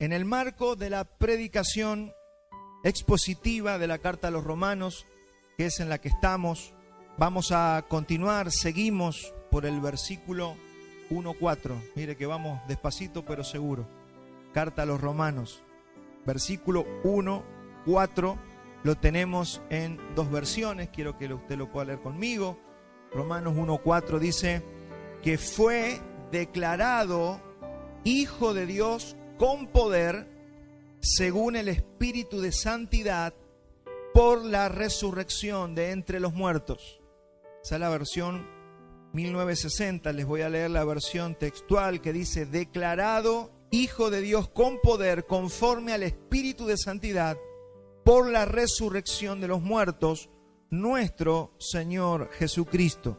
En el marco de la predicación expositiva de la carta a los Romanos, que es en la que estamos, vamos a continuar, seguimos por el versículo 1:4. Mire que vamos despacito pero seguro. Carta a los Romanos, versículo 1:4, lo tenemos en dos versiones, quiero que usted lo pueda leer conmigo. Romanos 1:4 dice que fue declarado Hijo de Dios con poder, según el Espíritu de Santidad, por la resurrección de entre los muertos. Esa es la versión 1960. Les voy a leer la versión textual que dice: declarado Hijo de Dios con poder, conforme al Espíritu de Santidad, por la resurrección de los muertos, nuestro Señor Jesucristo.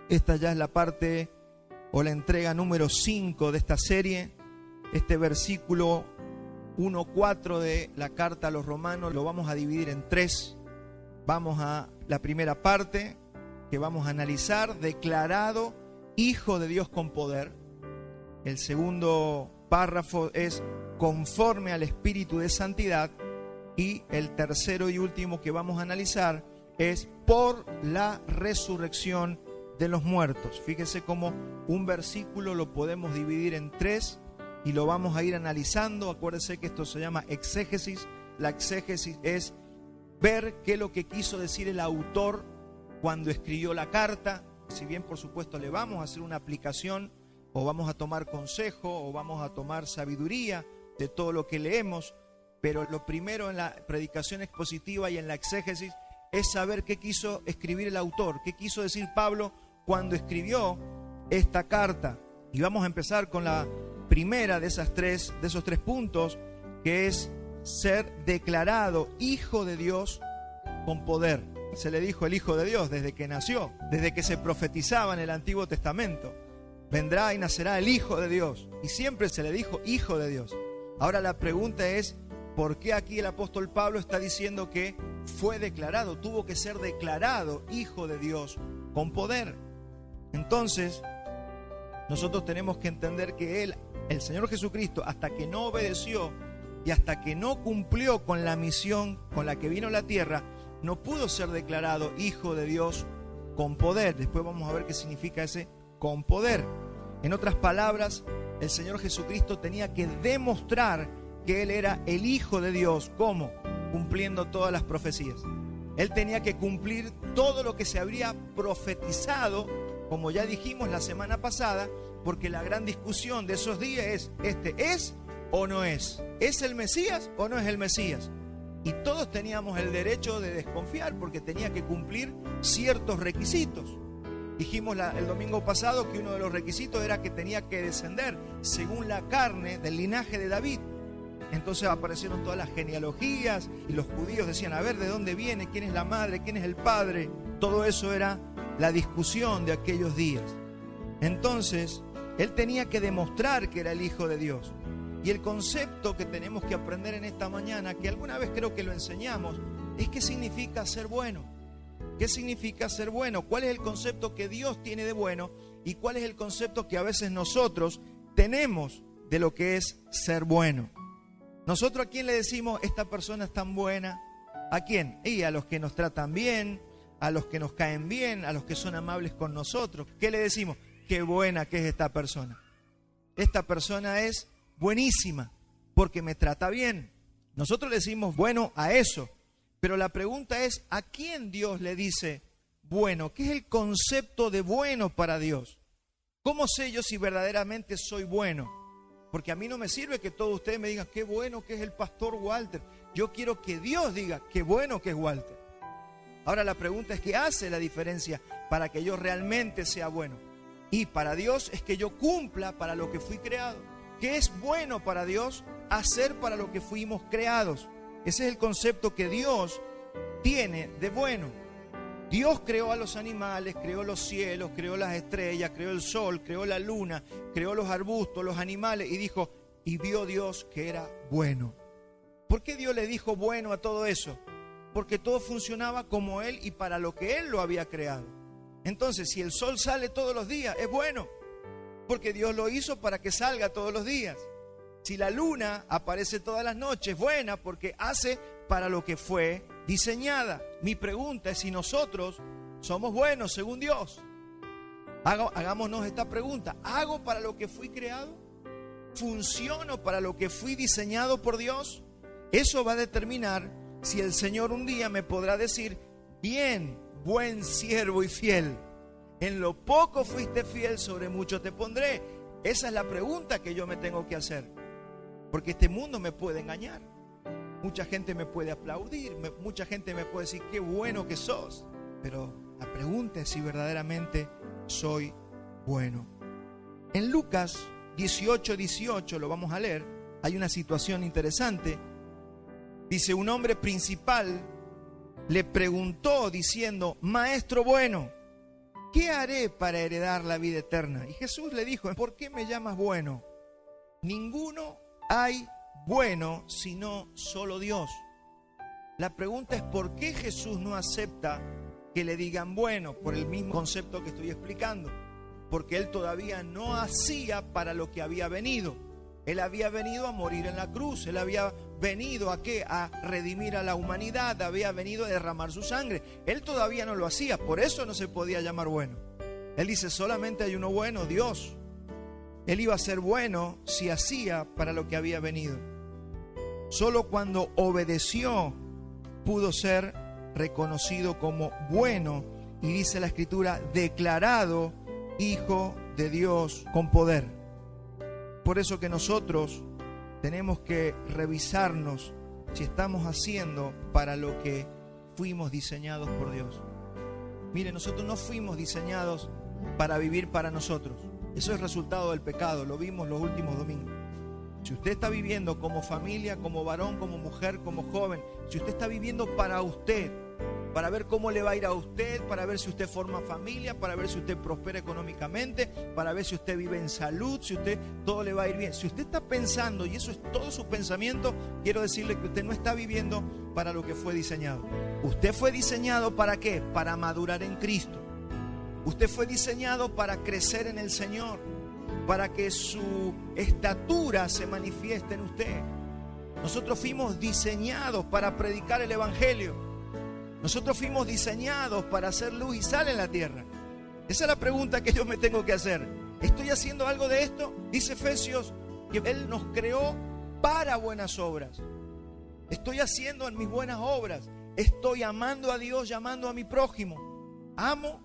Esta ya es la parte o la entrega número 5 de esta serie. Este versículo 1:4 de la carta a los Romanos lo vamos a dividir en 3. Vamos a la primera parte que vamos a analizar: declarado Hijo de Dios con poder. El segundo párrafo es conforme al Espíritu de Santidad. Y el tercero y último que vamos a analizar es por la resurrección de los muertos. Fíjese cómo un versículo lo podemos dividir en 3 y lo vamos a ir analizando. Acuérdese que esto se llama exégesis. La exégesis es ver qué es lo que quiso decir el autor cuando escribió la carta. Si bien por supuesto le vamos a hacer una aplicación, o vamos a tomar consejo, o vamos a tomar sabiduría de todo lo que leemos, pero lo primero en la predicación expositiva y en la exégesis es saber qué quiso escribir el autor, qué quiso decir Pablo cuando escribió esta carta. Y vamos a empezar con la primera de esos tres puntos, que es ser declarado Hijo de Dios con poder. Se le dijo el Hijo de Dios desde que nació, desde que se profetizaba en el Antiguo Testamento. Vendrá y nacerá el Hijo de Dios. Y siempre se le dijo Hijo de Dios. Ahora la pregunta es: ¿por qué aquí el apóstol Pablo está diciendo que fue declarado, tuvo que ser declarado Hijo de Dios con poder? Entonces, nosotros tenemos que entender que el Señor Jesucristo, hasta que no obedeció y hasta que no cumplió con la misión con la que vino a la tierra, no pudo ser declarado Hijo de Dios con poder. Después vamos a ver qué significa ese con poder. En otras palabras, el Señor Jesucristo tenía que demostrar que Él era el Hijo de Dios. ¿Cómo? Cumpliendo todas las profecías. Él tenía que cumplir todo lo que se habría profetizado, como ya dijimos la semana pasada, porque la gran discusión de esos días es: ¿este es o no es? ¿Es el Mesías o no es el Mesías? Y todos teníamos el derecho de desconfiar, porque tenía que cumplir ciertos requisitos. Dijimos el domingo pasado que uno de los requisitos era que tenía que descender según la carne del linaje de David. Entonces aparecieron todas las genealogías y los judíos decían: a ver, ¿de dónde viene? ¿Quién es la madre? ¿Quién es el padre? Todo eso era la discusión de aquellos días. Entonces, él tenía que demostrar que era el Hijo de Dios. Y el concepto que tenemos que aprender en esta mañana, que alguna vez creo que lo enseñamos, es qué significa ser bueno. ¿Qué significa ser bueno? ¿Cuál es el concepto que Dios tiene de bueno? ¿Y cuál es el concepto que a veces nosotros tenemos de lo que es ser bueno? Nosotros, ¿a quién le decimos esta persona es tan buena? ¿A quién? Y a los que nos tratan bien, a los que nos caen bien, a los que son amables con nosotros. ¿Qué le decimos? Qué buena que es esta persona. Esta persona es buenísima porque me trata bien. Nosotros le decimos bueno a eso. Pero la pregunta es: ¿a quién Dios le dice bueno? ¿Qué es el concepto de bueno para Dios? ¿Cómo sé yo si verdaderamente soy bueno? Porque a mí no me sirve que todos ustedes me digan qué bueno que es el pastor Walter. Yo quiero que Dios diga qué bueno que es Walter. Ahora la pregunta es: ¿qué hace la diferencia para que yo realmente sea bueno? Y para Dios es que yo cumpla para lo que fui creado. ¿Qué es bueno para Dios? Hacer para lo que fuimos creados. Ese es el concepto que Dios tiene de bueno. Dios creó a los animales, creó los cielos, creó las estrellas, creó el sol, creó la luna, creó los arbustos, los animales, y dijo: y vio Dios que era bueno. ¿Por qué Dios le dijo bueno a todo eso? Porque todo funcionaba como Él y para lo que Él lo había creado. Entonces, si el sol sale todos los días, es bueno, porque Dios lo hizo para que salga todos los días. Si la luna aparece todas las noches, buena, porque hace para lo que fue diseñada. Mi pregunta es si nosotros somos buenos según Dios. Hagámonos esta pregunta. ¿Hago para lo que fui creado? ¿Funciono para lo que fui diseñado por Dios? Eso va a determinar si el Señor un día me podrá decir: bien, buen siervo y fiel. En lo poco fuiste fiel, sobre mucho te pondré. Esa es la pregunta que yo me tengo que hacer. Porque este mundo me puede engañar. Mucha gente me puede aplaudir, mucha gente me puede decir qué bueno que sos. Pero la pregunta es si verdaderamente soy bueno. En Lucas 18:18, lo vamos a leer, hay una situación interesante. Dice: un hombre principal le preguntó diciendo: maestro bueno, ¿qué haré para heredar la vida eterna? Y Jesús le dijo: ¿por qué me llamas bueno? Ninguno hay bueno sino solo Dios. La pregunta es: ¿por qué Jesús no acepta que le digan bueno? Por el mismo concepto que estoy explicando. Porque Él todavía no hacía para lo que había venido. Él había venido a morir en la cruz. Él había venido ¿a qué? A redimir a la humanidad. Había venido a derramar su sangre. Él todavía no lo hacía. Por eso no se podía llamar bueno. Él dice: solamente hay uno bueno, Dios. Él iba a ser bueno si hacía para lo que había venido. Solo cuando obedeció pudo ser reconocido como bueno. Y dice la Escritura: declarado Hijo de Dios con poder. Por eso que nosotros tenemos que revisarnos si estamos haciendo para lo que fuimos diseñados por Dios. Mire, nosotros no fuimos diseñados para vivir para nosotros. Eso es resultado del pecado, lo vimos los últimos domingos. Si usted está viviendo como familia, como varón, como mujer, como joven, si usted está viviendo para usted, para ver cómo le va a ir a usted, para ver si usted forma familia, para ver si usted prospera económicamente, para ver si usted vive en salud, si usted todo le va a ir bien. Si usted está pensando, y eso es todo su pensamiento, quiero decirle que usted no está viviendo para lo que fue diseñado. Usted fue diseñado ¿para qué? Para madurar en Cristo. Usted fue diseñado para crecer en el Señor, para que su estatura se manifieste en usted. Nosotros fuimos diseñados para predicar el Evangelio. Nosotros fuimos diseñados para hacer luz y sal en la tierra. Esa es la pregunta que yo me tengo que hacer. ¿Estoy haciendo algo de esto? Dice Efesios que Él nos creó para buenas obras. Estoy haciendo en mis buenas obras. Estoy amando a Dios, llamando a mi prójimo. Amo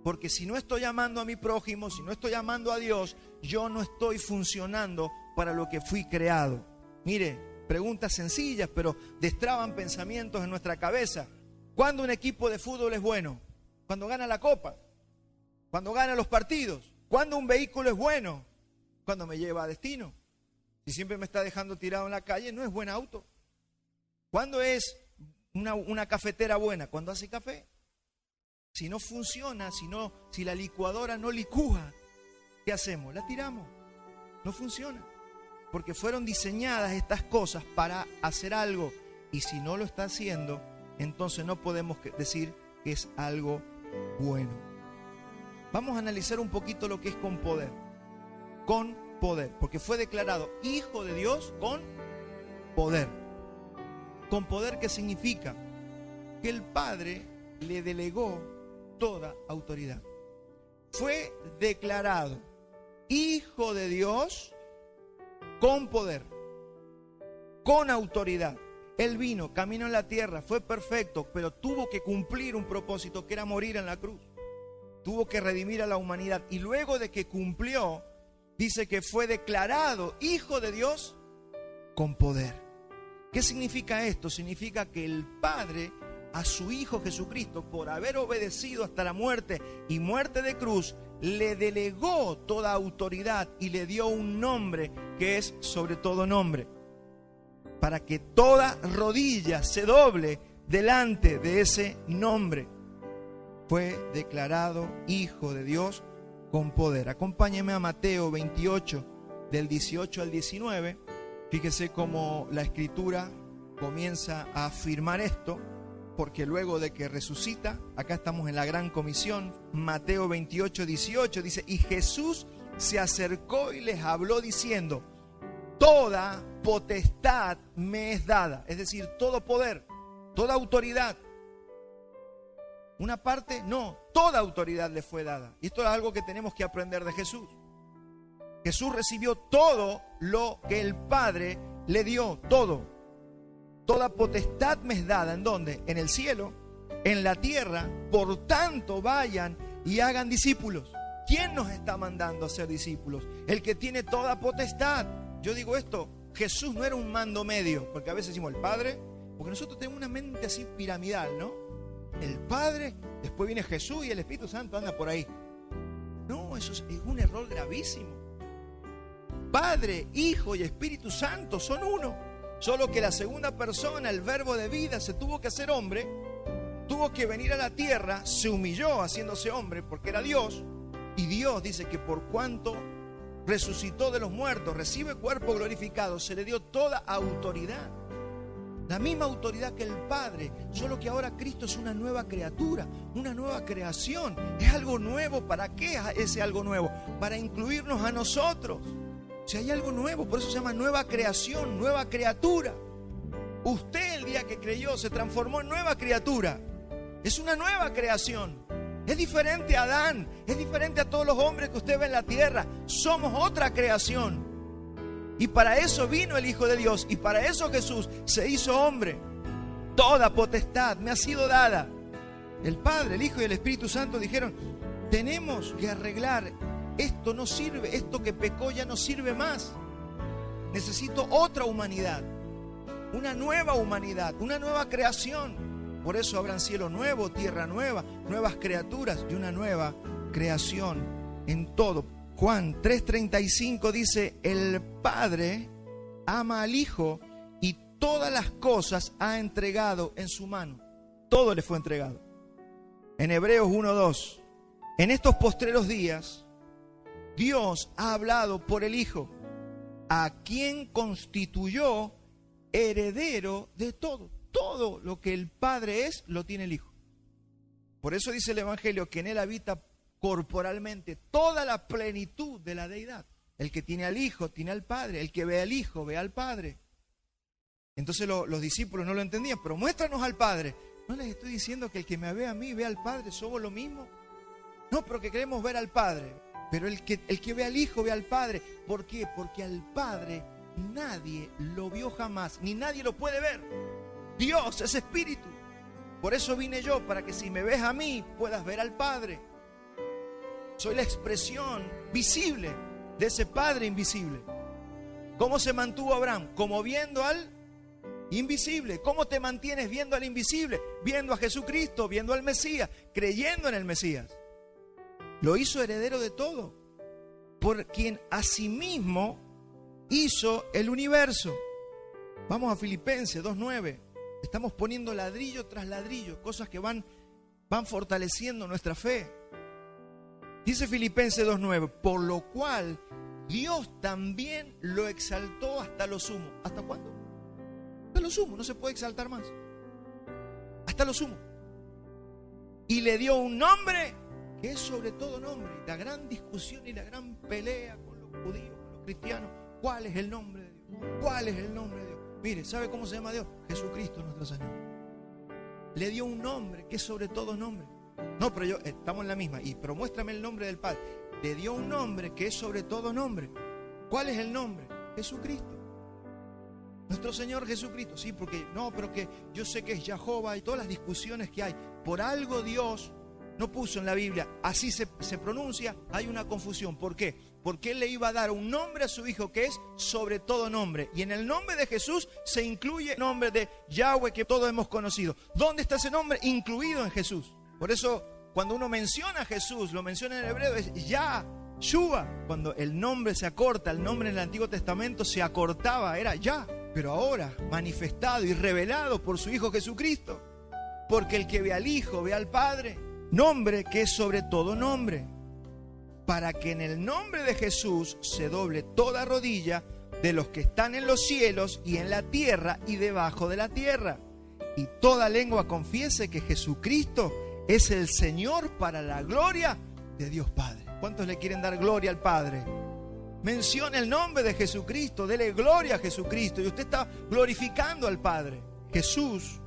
porque si no estoy amando a mi prójimo, si no estoy amando a Dios, yo no estoy funcionando para lo que fui creado. Mire, preguntas sencillas, pero destraban pensamientos en nuestra cabeza. ¿Cuándo un equipo de fútbol es bueno? Cuando gana la copa, cuando gana los partidos. ¿Cuándo un vehículo es bueno? Cuando me lleva a destino. Si siempre me está dejando tirado en la calle, no es buen auto. ¿Cuándo es una cafetera buena? Cuando hace café. Si no funciona, si la licuadora no licúa, ¿qué hacemos? La tiramos. No funciona. Porque fueron diseñadas estas cosas para hacer algo. Y si no lo está haciendo, entonces no podemos decir que es algo bueno. Vamos a analizar un poquito lo que es con poder. Con poder. Porque fue declarado Hijo de Dios con poder. ¿Con poder qué significa? Que el Padre le delegó toda autoridad. Fue declarado Hijo de Dios con poder, con autoridad. Él vino, caminó en la tierra, fue perfecto, pero tuvo que cumplir un propósito que era morir en la cruz. Tuvo que redimir a la humanidad. Y luego de que cumplió, dice que fue declarado Hijo de Dios con poder. ¿Qué significa esto? Significa que el Padre a su Hijo Jesucristo, por haber obedecido hasta la muerte y muerte de cruz, le delegó toda autoridad y le dio un nombre que es sobre todo nombre, para que toda rodilla se doble delante de ese nombre. Fue declarado Hijo de Dios con poder. Acompáñeme a Mateo 28, del 18 al 19. Fíjese cómo la Escritura comienza a afirmar esto, porque luego de que resucita, acá estamos en la gran comisión, Mateo 28, 18, dice: y Jesús se acercó y les habló diciendo: toda potestad me es dada. Es decir, todo poder, toda autoridad. Una parte, no, toda autoridad le fue dada. Y esto es algo que tenemos que aprender de Jesús. Jesús recibió todo lo que el Padre le dio, todo. Toda potestad me es dada, ¿en dónde? En el cielo, en la tierra. Por tanto, vayan y hagan discípulos. ¿Quién nos está mandando a ser discípulos? El que tiene toda potestad. Yo digo esto, Jesús no era un mando medio, porque a veces decimos el Padre, porque nosotros tenemos una mente así piramidal, ¿no? El Padre, después viene Jesús y el Espíritu Santo anda por ahí. No, eso es un error gravísimo. Padre, Hijo y Espíritu Santo son uno. Solo que la segunda persona, el verbo de vida, se tuvo que hacer hombre, tuvo que venir a la tierra, se humilló haciéndose hombre porque era Dios. Y Dios dice que por cuanto resucitó de los muertos, recibe cuerpo glorificado, se le dio toda autoridad. La misma autoridad que el Padre, solo que ahora Cristo es una nueva criatura, una nueva creación. Es algo nuevo. ¿Para qué es ese algo nuevo? Para incluirnos a nosotros. Si hay algo nuevo, por eso se llama nueva creación, nueva criatura. Usted el día que creyó se transformó en nueva criatura. Es una nueva creación. Es diferente a Adán, es diferente a todos los hombres que usted ve en la tierra. Somos otra creación. Y para eso vino el Hijo de Dios. Y para eso Jesús se hizo hombre. Toda potestad me ha sido dada. El Padre, el Hijo y el Espíritu Santo dijeron: tenemos que arreglar. Esto no sirve. Esto que pecó ya no sirve más. Necesito otra humanidad. Una nueva humanidad. Una nueva creación. Por eso habrán cielo nuevo, tierra nueva, nuevas criaturas y una nueva creación en todo. Juan 3:35 dice: el Padre ama al Hijo y todas las cosas ha entregado en su mano. Todo le fue entregado. En Hebreos 1:2, en estos postreros días, Dios ha hablado por el Hijo, a quien constituyó heredero de todo. Todo lo que el Padre es, lo tiene el Hijo. Por eso dice el Evangelio que en Él habita corporalmente toda la plenitud de la deidad. El que tiene al Hijo, tiene al Padre. El que ve al Hijo, ve al Padre. Entonces los discípulos no lo entendían. Pero muéstranos al Padre. No les estoy diciendo que el que me ve a mí, ve al Padre. ¿Somos lo mismo? No, pero que queremos ver al Padre. Pero el que ve al Hijo, ve al Padre. ¿Por qué? Porque al Padre nadie lo vio jamás, ni nadie lo puede ver. Dios es espíritu. Por eso vine yo, para que si me ves a mí, puedas ver al Padre. Soy la expresión visible de ese Padre invisible. ¿Cómo se mantuvo Abraham? Como viendo al invisible. ¿Cómo te mantienes viendo al invisible? Viendo a Jesucristo, viendo al Mesías, creyendo en el Mesías. Lo hizo heredero de todo, por quien asimismo hizo el universo. Vamos a Filipenses 2:9. Estamos poniendo ladrillo tras ladrillo, cosas que van fortaleciendo nuestra fe. Dice Filipenses 2:9, por lo cual Dios también lo exaltó hasta lo sumo. ¿Hasta cuándo? Hasta lo sumo, no se puede exaltar más. Hasta lo sumo. Y le dio un nombre que es sobre todo nombre. La gran discusión y la gran pelea con los judíos, con los cristianos. ¿Cuál es el nombre de Dios? ¿Cuál es el nombre de Dios? Mire, ¿sabe cómo se llama Dios? Jesucristo nuestro Señor. Le dio un nombre que es sobre todo nombre. No, pero estamos en la misma. Pero muéstrame el nombre del Padre. Le dio un nombre que es sobre todo nombre. ¿Cuál es el nombre? Jesucristo. Nuestro Señor Jesucristo. Sí, porque no, pero que yo sé que es Jehová y todas las discusiones que hay. Por algo Dios no puso en la Biblia, así se pronuncia, hay una confusión. ¿Por qué? Porque Él le iba a dar un nombre a su Hijo que es sobre todo nombre. Y en el nombre de Jesús se incluye el nombre de Yahweh que todos hemos conocido. ¿Dónde está ese nombre? Incluido en Jesús. Por eso cuando uno menciona a Jesús, lo menciona en hebreo, es Yahshua. Cuando el nombre se acorta, el nombre en el Antiguo Testamento se acortaba, era Yah. Pero ahora manifestado y revelado por su Hijo Jesucristo. Porque el que ve al Hijo, ve al Padre. Nombre que es sobre todo nombre, para que en el nombre de Jesús se doble toda rodilla de los que están en los cielos y en la tierra y debajo de la tierra, y toda lengua confiese que Jesucristo es el Señor, para la gloria de Dios Padre. ¿Cuántos le quieren dar gloria al Padre? Mencione el nombre de Jesucristo, dele gloria a Jesucristo y usted está glorificando al Padre. Jesús,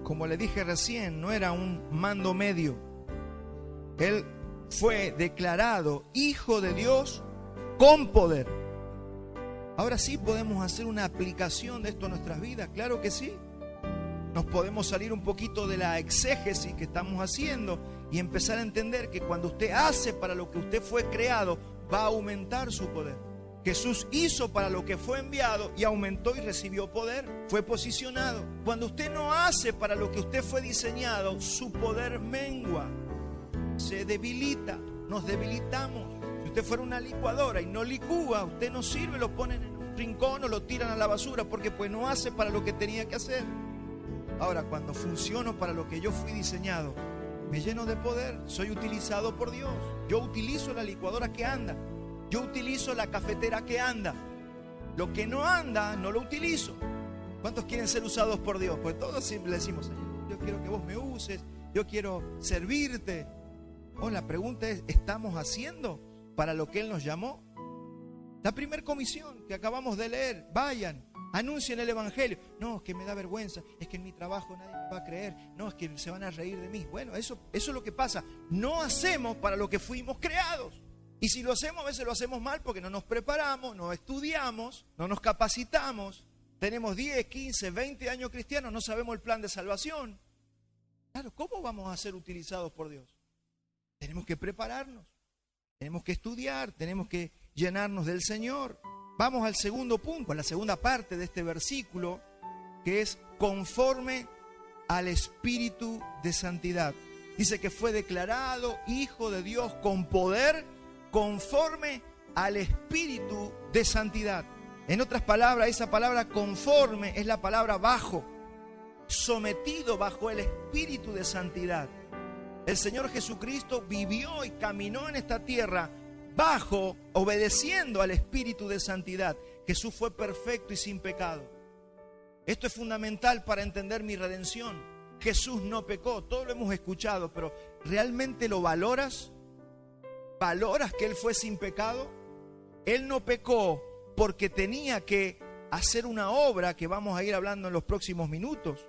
como le dije recién, no era un mando medio. Él fue declarado Hijo de Dios con poder. Ahora sí podemos hacer una aplicación de esto a nuestras vidas, claro que sí. Nos podemos salir un poquito de la exégesis que estamos haciendo y empezar a entender que cuando usted hace para lo que usted fue creado, va a aumentar su poder. Jesús hizo para lo que fue enviado y aumentó y recibió poder, fue posicionado. Cuando usted no hace para lo que usted fue diseñado, su poder mengua, se debilita, nos debilitamos. Si usted fuera una licuadora y no licúa, usted no sirve, lo ponen en un rincón o lo tiran a la basura porque pues no hace para lo que tenía que hacer. Ahora, cuando funciono para lo que yo fui diseñado, me lleno de poder, soy utilizado por Dios. Yo utilizo la licuadora que anda, yo utilizo la cafetera que anda. Lo que no anda, no lo utilizo. ¿Cuántos quieren ser usados por Dios? Pues todos siempre le decimos, Señor, yo quiero que vos me uses, yo quiero servirte. Oh, la pregunta es, ¿estamos haciendo para lo que Él nos llamó? La primera comisión que acabamos de leer, vayan, anuncien el Evangelio. No, es que me da vergüenza, es que en mi trabajo nadie me va a creer, no, es que se van a reír de mí. Bueno, eso es lo que pasa. No hacemos para lo que fuimos creados. Y si lo hacemos, a veces lo hacemos mal porque no nos preparamos, no estudiamos, no nos capacitamos. Tenemos 10, 15, 20 años cristianos, no sabemos el plan de salvación. Claro, ¿cómo vamos a ser utilizados por Dios? Tenemos que prepararnos, tenemos que estudiar, tenemos que llenarnos del Señor. Vamos al segundo punto, a la segunda parte de este versículo, que es conforme al Espíritu de Santidad. Dice que fue declarado Hijo de Dios con poder conforme al Espíritu de Santidad. En otras palabras, esa palabra conforme es la palabra bajo, sometido bajo el Espíritu de Santidad. El Señor Jesucristo vivió y caminó en esta tierra bajo, obedeciendo al Espíritu de Santidad. Jesús fue perfecto y sin pecado. Esto es fundamental para entender mi redención. Jesús no pecó, todo lo hemos escuchado, pero ¿realmente lo valoras? ¿Valoras que Él fue sin pecado? Él no pecó porque tenía que hacer una obra que vamos a ir hablando en los próximos minutos.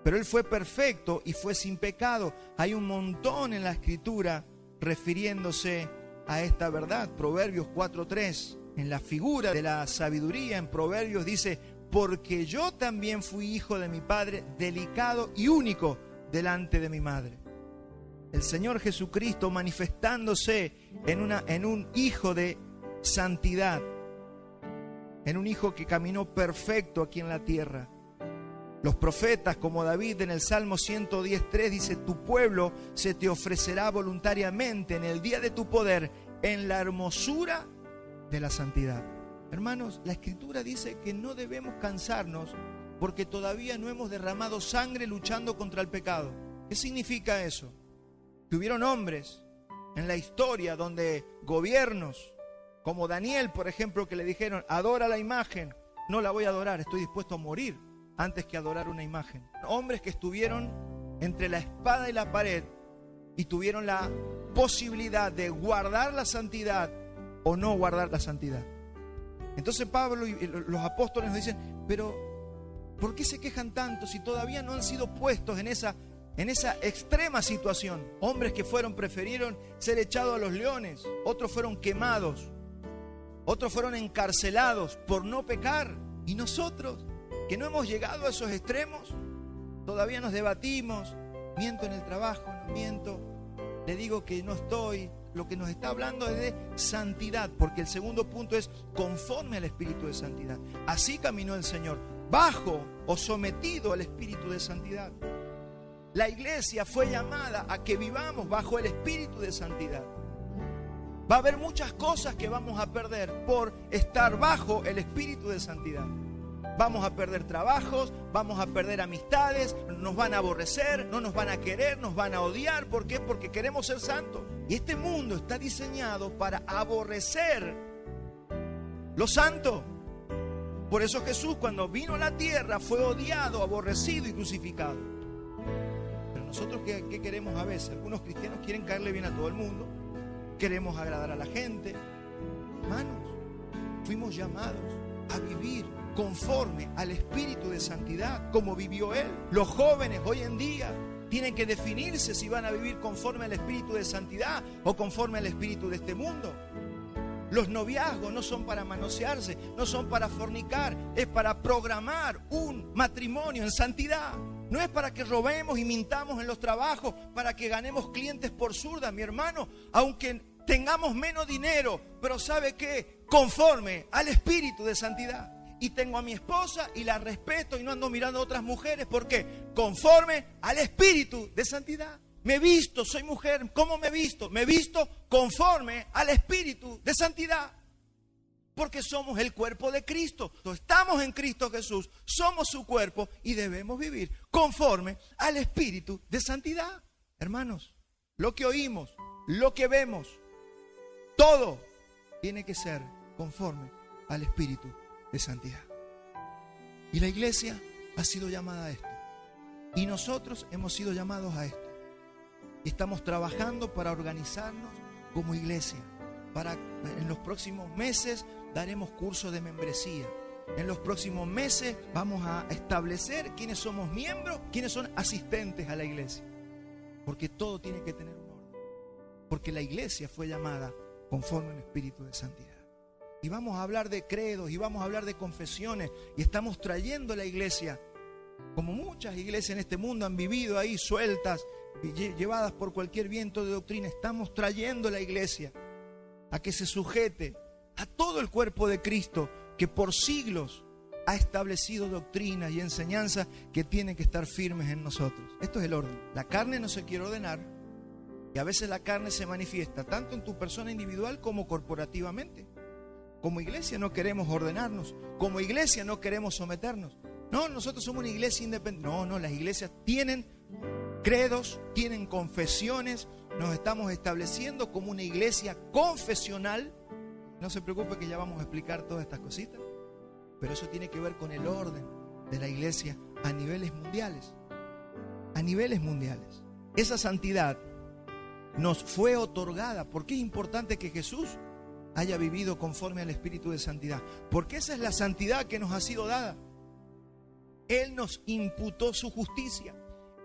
Pero Él fue perfecto y fue sin pecado. Hay un montón en la Escritura refiriéndose a esta verdad. Proverbios 4:3, en la figura de la sabiduría, en Proverbios dice, porque yo también fui hijo de mi padre, delicado y único delante de mi madre. El Señor Jesucristo manifestándose en un hijo de santidad, en un hijo que caminó perfecto aquí en la tierra. Los profetas, como David en el Salmo 110:3 dice, tu pueblo se te ofrecerá voluntariamente en el día de tu poder, en la hermosura de la santidad. Hermanos, la Escritura dice que no debemos cansarnos porque todavía no hemos derramado sangre luchando contra el pecado. ¿Qué significa eso? Que hubieron hombres en la historia donde gobiernos, como Daniel, por ejemplo, que le dijeron, adora la imagen. No la voy a adorar, estoy dispuesto a morir antes que adorar una imagen. Hombres que estuvieron entre la espada y la pared y tuvieron la posibilidad de guardar la santidad o no guardar la santidad. Entonces Pablo y los apóstoles nos dicen, pero ¿por qué se quejan tanto si todavía no han sido puestos en esa extrema situación? Hombres que prefirieron ser echados a los leones, otros fueron quemados, otros fueron encarcelados por no pecar. Y nosotros, que no hemos llegado a esos extremos, todavía nos debatimos, miento en el trabajo, no miento, le digo que no estoy. Lo que nos está hablando es de santidad, porque el segundo punto es conforme al Espíritu de Santidad. Así caminó el Señor, bajo o sometido al Espíritu de Santidad. La iglesia fue llamada a que vivamos bajo el Espíritu de Santidad. Va a haber muchas cosas que vamos a perder por estar bajo el Espíritu de Santidad. Vamos a perder trabajos, vamos a perder amistades, nos van a aborrecer, no nos van a querer, nos van a odiar. ¿Por qué? Porque queremos ser santos. Y este mundo está diseñado para aborrecer lo santo. Por eso Jesús, cuando vino a la tierra, fue odiado, aborrecido y crucificado. Pero nosotros, ¿qué queremos a veces? Algunos cristianos quieren caerle bien a todo el mundo, queremos agradar a la gente. Hermanos, Fuimos llamados a vivir conforme al espíritu de santidad, como vivió Él. Los jóvenes hoy en día tienen que definirse si van a vivir conforme al espíritu de santidad o conforme al espíritu de este mundo. Los noviazgos no son para manosearse, no son para fornicar, es para programar un matrimonio en santidad. No es para que robemos y mintamos en los trabajos, para que ganemos clientes por zurda, mi hermano, aunque tengamos menos dinero, pero ¿sabe qué? Conforme al espíritu de santidad. Y tengo a mi esposa y la respeto y no ando mirando a otras mujeres. ¿Por qué? Conforme al espíritu de santidad. Me visto, soy mujer. ¿Cómo me visto? Me visto conforme al espíritu de santidad. Porque somos el cuerpo de Cristo. Estamos en Cristo Jesús. Somos su cuerpo y debemos vivir conforme al espíritu de santidad. Hermanos, lo que oímos, lo que vemos, todo tiene que ser conforme al espíritu de santidad. Y la iglesia ha sido llamada a esto. Y nosotros hemos sido llamados a esto. Estamos trabajando para organizarnos como iglesia. En los próximos meses daremos cursos de membresía. En los próximos meses vamos a establecer quiénes somos miembros, quiénes son asistentes a la iglesia. Porque todo tiene que tener un orden. Porque la iglesia fue llamada conforme al espíritu de santidad. Y vamos a hablar de credos y vamos a hablar de confesiones. Y estamos trayendo a la iglesia, como muchas iglesias en este mundo han vivido ahí sueltas, llevadas por cualquier viento de doctrina. Estamos trayendo a la iglesia a que se sujete a todo el cuerpo de Cristo, que por siglos ha establecido doctrinas y enseñanzas que tienen que estar firmes en nosotros. Esto es el orden. La carne no se quiere ordenar y a veces la carne se manifiesta tanto en tu persona individual como corporativamente. Como iglesia no queremos ordenarnos, como iglesia no queremos someternos. No, nosotros somos una iglesia independiente. No, las iglesias tienen credos, tienen confesiones. Nos estamos estableciendo como una iglesia confesional. No se preocupe que ya vamos a explicar todas estas cositas. Pero eso tiene que ver con el orden de la iglesia a niveles mundiales. A niveles mundiales. Esa santidad nos fue otorgada. ¿Por qué es importante que Jesús haya vivido conforme al espíritu de santidad? Porque esa es la santidad que nos ha sido dada. Él nos imputó su justicia.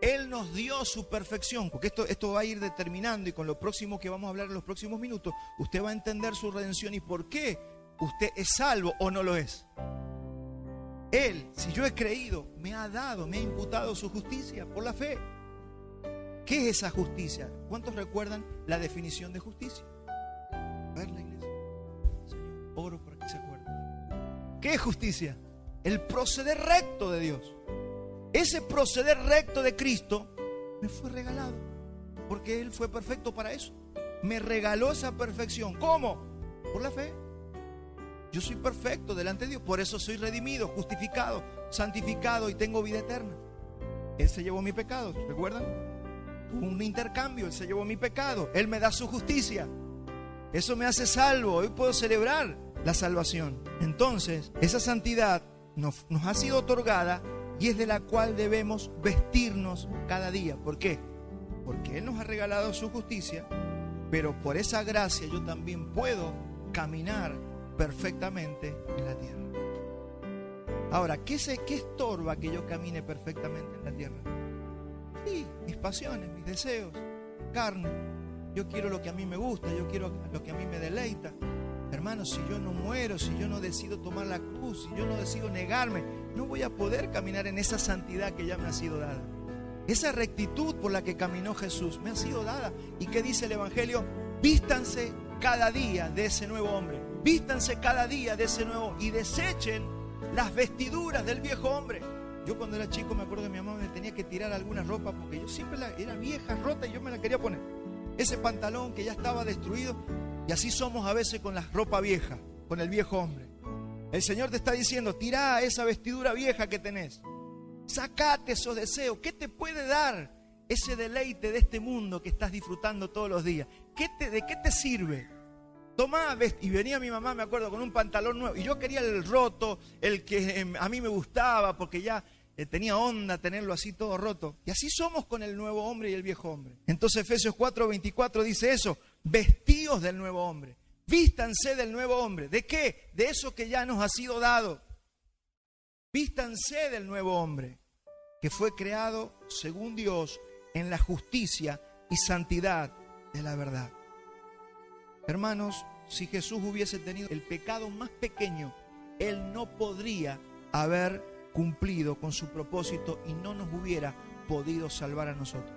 Él nos dio su perfección. Porque esto va a ir determinando, y con lo próximo que vamos a hablar en los próximos minutos, usted va a entender su redención y por qué usted es salvo o no lo es. Él, si yo he creído, me ha imputado su justicia por la fe. ¿Qué es esa justicia? ¿Cuántos recuerdan la definición de justicia? A ver, la iglesia. Señor, oro para que se acuerden. ¿Qué es justicia? El proceder recto de Dios. Ese proceder recto de Cristo me fue regalado, porque Él fue perfecto para eso. Me regaló esa perfección. ¿Cómo? Por la fe. Yo soy perfecto delante de Dios, por eso soy redimido, justificado, santificado y tengo vida eterna. Él se llevó mi pecado, ¿recuerdan? Un intercambio, Él se llevó mi pecado, Él me da su justicia. Eso me hace salvo. Hoy puedo celebrar la salvación. Entonces, esa santidad nos ha sido otorgada y es de la cual debemos vestirnos cada día. ¿Por qué? Porque Él nos ha regalado su justicia, pero por esa gracia yo también puedo caminar perfectamente en la tierra. Ahora, ¿qué estorba que yo camine perfectamente en la tierra? Sí, mis pasiones, mis deseos, carne. Yo quiero lo que a mí me gusta, yo quiero lo que a mí me deleita. Hermanos, si yo no muero, si yo no decido tomar la cruz, si yo no decido negarme, no voy a poder caminar en esa santidad que ya me ha sido dada. Esa rectitud por la que caminó Jesús me ha sido dada. ¿Y qué dice el Evangelio? Vístanse cada día de ese nuevo hombre. Vístanse cada día de ese nuevo y desechen las vestiduras del viejo hombre. Yo cuando era chico me acuerdo que mi mamá me tenía que tirar alguna ropa porque yo siempre era vieja, rota y yo me la quería poner. Ese pantalón que ya estaba destruido. Y así somos a veces con la ropa vieja, con el viejo hombre. El Señor te está diciendo, tirá esa vestidura vieja que tenés. Sacate esos deseos. ¿Qué te puede dar ese deleite de este mundo que estás disfrutando todos los días? ¿De qué te sirve? Tomá, y venía mi mamá, me acuerdo, con un pantalón nuevo. Y yo quería el roto, el que a mí me gustaba, porque ya tenía onda tenerlo así todo roto. Y así somos con el nuevo hombre y el viejo hombre. Entonces Efesios 4:24 dice eso. Vestíos del nuevo hombre. Vístanse del nuevo hombre. ¿De qué? De eso que ya nos ha sido dado. Vístanse del nuevo hombre, que fue creado según Dios en la justicia y santidad de la verdad. Hermanos, si Jesús hubiese tenido el pecado más pequeño, Él no podría haber cumplido con su propósito y no nos hubiera podido salvar a nosotros.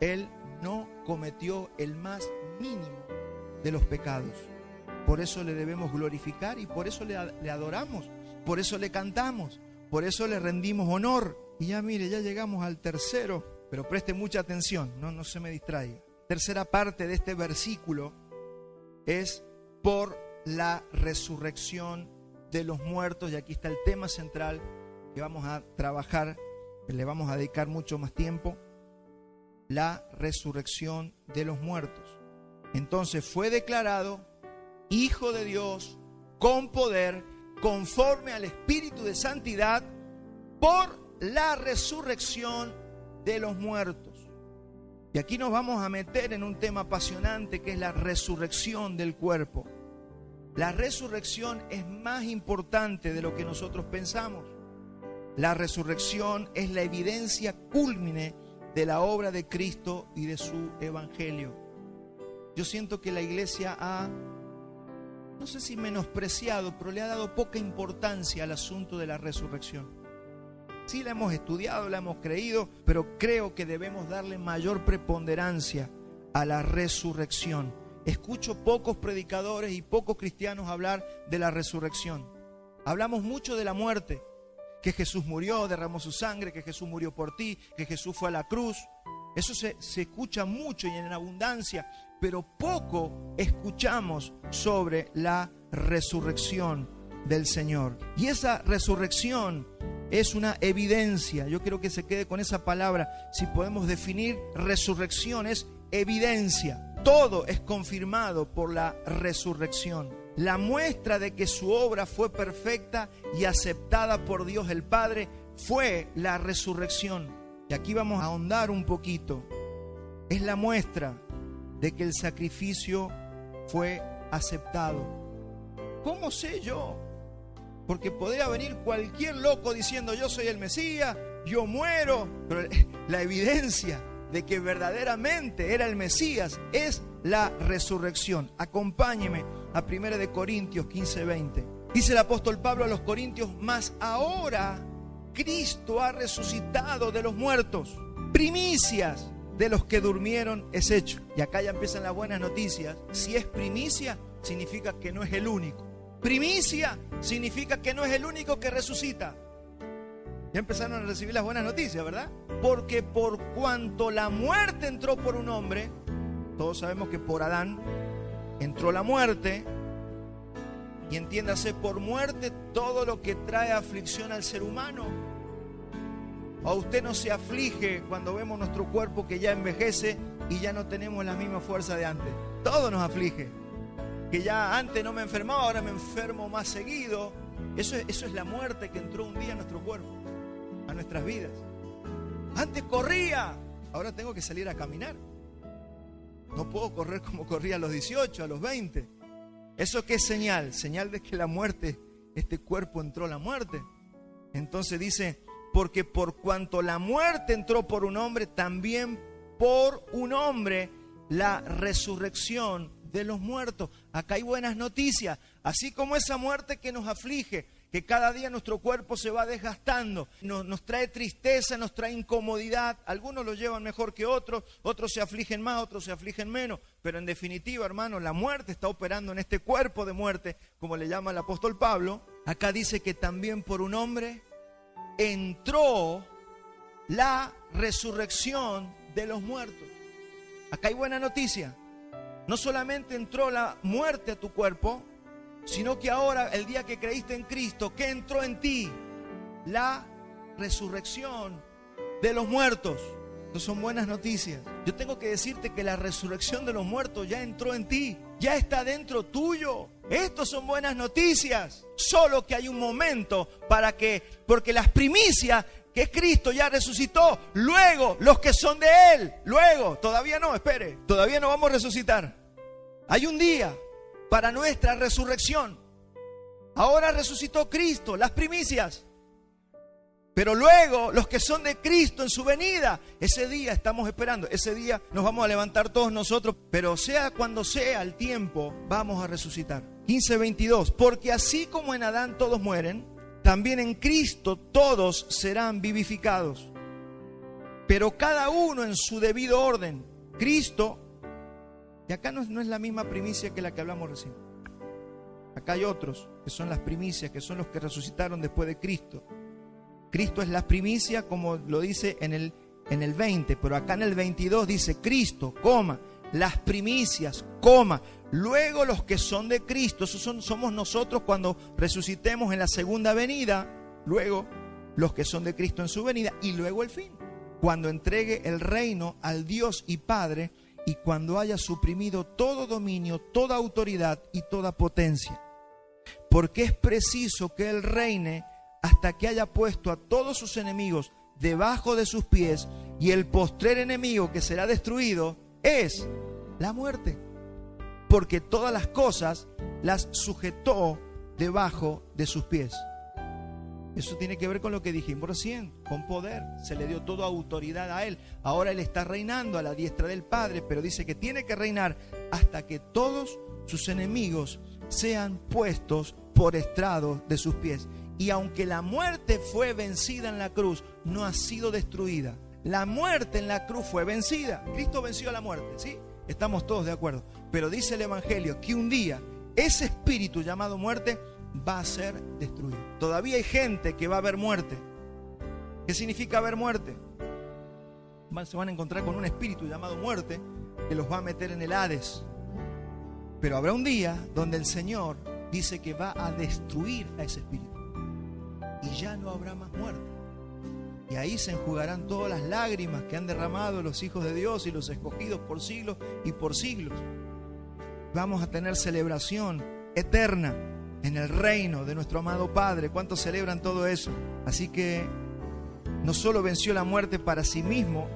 Él no cometió el más mínimo de los pecados. Por eso le debemos glorificar y por eso le adoramos, por eso le cantamos, por eso le rendimos honor. Y ya mire, ya llegamos al tercero, pero preste mucha atención, no se me distraiga. Tercera parte de este versículo es por la resurrección de los muertos, y aquí está el tema central que vamos a trabajar, que le vamos a dedicar mucho más tiempo: la resurrección de los muertos. Entonces fue declarado Hijo de Dios con poder, conforme al Espíritu de santidad, por la resurrección de los muertos. Y aquí nos vamos a meter en un tema apasionante que es la resurrección del cuerpo. La resurrección es más importante de lo que nosotros pensamos. La resurrección es la evidencia cúlmine de la obra de Cristo y de su evangelio. Yo siento que la iglesia ha, no sé si menospreciado, pero le ha dado poca importancia al asunto de la resurrección. Sí, la hemos estudiado, la hemos creído, pero creo que debemos darle mayor preponderancia a la resurrección. Escucho pocos predicadores y pocos cristianos hablar de la resurrección. Hablamos mucho de la muerte, que Jesús murió, derramó su sangre, que Jesús murió por ti, que Jesús fue a la cruz. Eso se escucha mucho y en abundancia, pero poco escuchamos sobre la resurrección del Señor. Y esa resurrección es una evidencia. Yo quiero que se quede con esa palabra. Si podemos definir resurrección, es evidencia. Todo es confirmado por la resurrección. La muestra de que su obra fue perfecta y aceptada por Dios el Padre fue la resurrección. Y aquí vamos a ahondar un poquito. Es la muestra de que el sacrificio fue aceptado. ¿Cómo sé yo? Porque podría venir cualquier loco diciendo: yo soy el Mesías, yo muero. Pero la evidencia de que verdaderamente era el Mesías es la resurrección. Acompáñeme a 1 Corintios 15:20. Dice el apóstol Pablo a los Corintios: mas ahora Cristo ha resucitado de los muertos, primicias de los que durmieron es hecho. Y acá ya empiezan las buenas noticias. Si es primicia, significa que no es el único. Primicia significa que no es el único que resucita. Ya empezaron a recibir las buenas noticias, ¿verdad? Porque por cuanto la muerte entró por un hombre, todos sabemos que por Adán entró la muerte, y entiéndase por muerte todo lo que trae aflicción al ser humano. ¿O usted no se aflige cuando vemos nuestro cuerpo que ya envejece y ya no tenemos la misma fuerza de antes? Todo nos aflige. Que ya antes no me enfermaba, ahora me enfermo más seguido. Eso es la muerte que entró un día a nuestro cuerpo, a nuestras vidas. Antes corría, ahora tengo que salir a caminar. No puedo correr como corría a los 18, a los 20. ¿Eso qué es señal? Señal de que la muerte, este cuerpo entró a la muerte. Entonces dice: porque por cuanto la muerte entró por un hombre, también por un hombre la resurrección de los muertos. Acá hay buenas noticias. Así como esa muerte que nos aflige, que cada día nuestro cuerpo se va desgastando, nos trae tristeza, nos trae incomodidad. Algunos lo llevan mejor que otros, otros se afligen más, otros se afligen menos. Pero en definitiva, hermano, la muerte está operando en este cuerpo de muerte, como le llama el apóstol Pablo. Acá dice que también por un hombre entró la resurrección de los muertos. Acá hay buena noticia. No solamente entró la muerte a tu cuerpo, sino que ahora, el día que creíste en Cristo, ¿qué entró en ti? La resurrección de los muertos. Estas son buenas noticias. Yo tengo que decirte que la resurrección de los muertos ya entró en ti, ya está dentro tuyo. Estas son buenas noticias. Solo que hay un momento porque las primicias, que es Cristo, ya resucitó. Luego, los que son de Él, luego, todavía no, espere, todavía no vamos a resucitar. Hay un día para nuestra resurrección. Ahora resucitó Cristo, las primicias. Pero luego, los que son de Cristo en su venida, ese día estamos esperando, ese día nos vamos a levantar todos nosotros, pero sea cuando sea el tiempo, vamos a resucitar. 15:22, porque así como en Adán todos mueren, también en Cristo todos serán vivificados. Pero cada uno en su debido orden. Cristo, y acá no es la misma primicia que la que hablamos recién. Acá hay otros que son las primicias, que son los que resucitaron después de Cristo. Cristo es la primicia, como lo dice en el 20, pero acá en el 22 dice Cristo, coma, las primicias, coma. Luego los que son de Cristo, somos nosotros cuando resucitemos en la segunda venida. Luego los que son de Cristo en su venida y luego el fin. Cuando entregue el reino al Dios y Padre y cuando haya suprimido todo dominio, toda autoridad y toda potencia. Porque es preciso que Él reine hasta que haya puesto a todos sus enemigos debajo de sus pies, y el postrer enemigo que será destruido es la muerte. Porque todas las cosas las sujetó debajo de sus pies. Eso tiene que ver con lo que dijimos recién, con poder. Se le dio toda autoridad a Él. Ahora Él está reinando a la diestra del Padre, pero dice que tiene que reinar hasta que todos sus enemigos sean puestos por estrado de sus pies. Y aunque la muerte fue vencida en la cruz, no ha sido destruida. La muerte en la cruz fue vencida. Cristo venció a la muerte, ¿sí? Estamos todos de acuerdo. Pero dice el Evangelio que un día ese espíritu llamado muerte va a ser destruido. Todavía hay gente que va a ver muerte. ¿Qué significa ver muerte? Se van a encontrar con un espíritu llamado muerte que los va a meter en el Hades. Pero habrá un día donde el Señor dice que va a destruir a ese espíritu. Y ya no habrá más muerte. Y ahí se enjugarán todas las lágrimas que han derramado los hijos de Dios y los escogidos por siglos y por siglos. Vamos a tener celebración eterna en el reino de nuestro amado Padre. ¿Cuántos celebran todo eso? Así que no solo venció la muerte para sí mismo,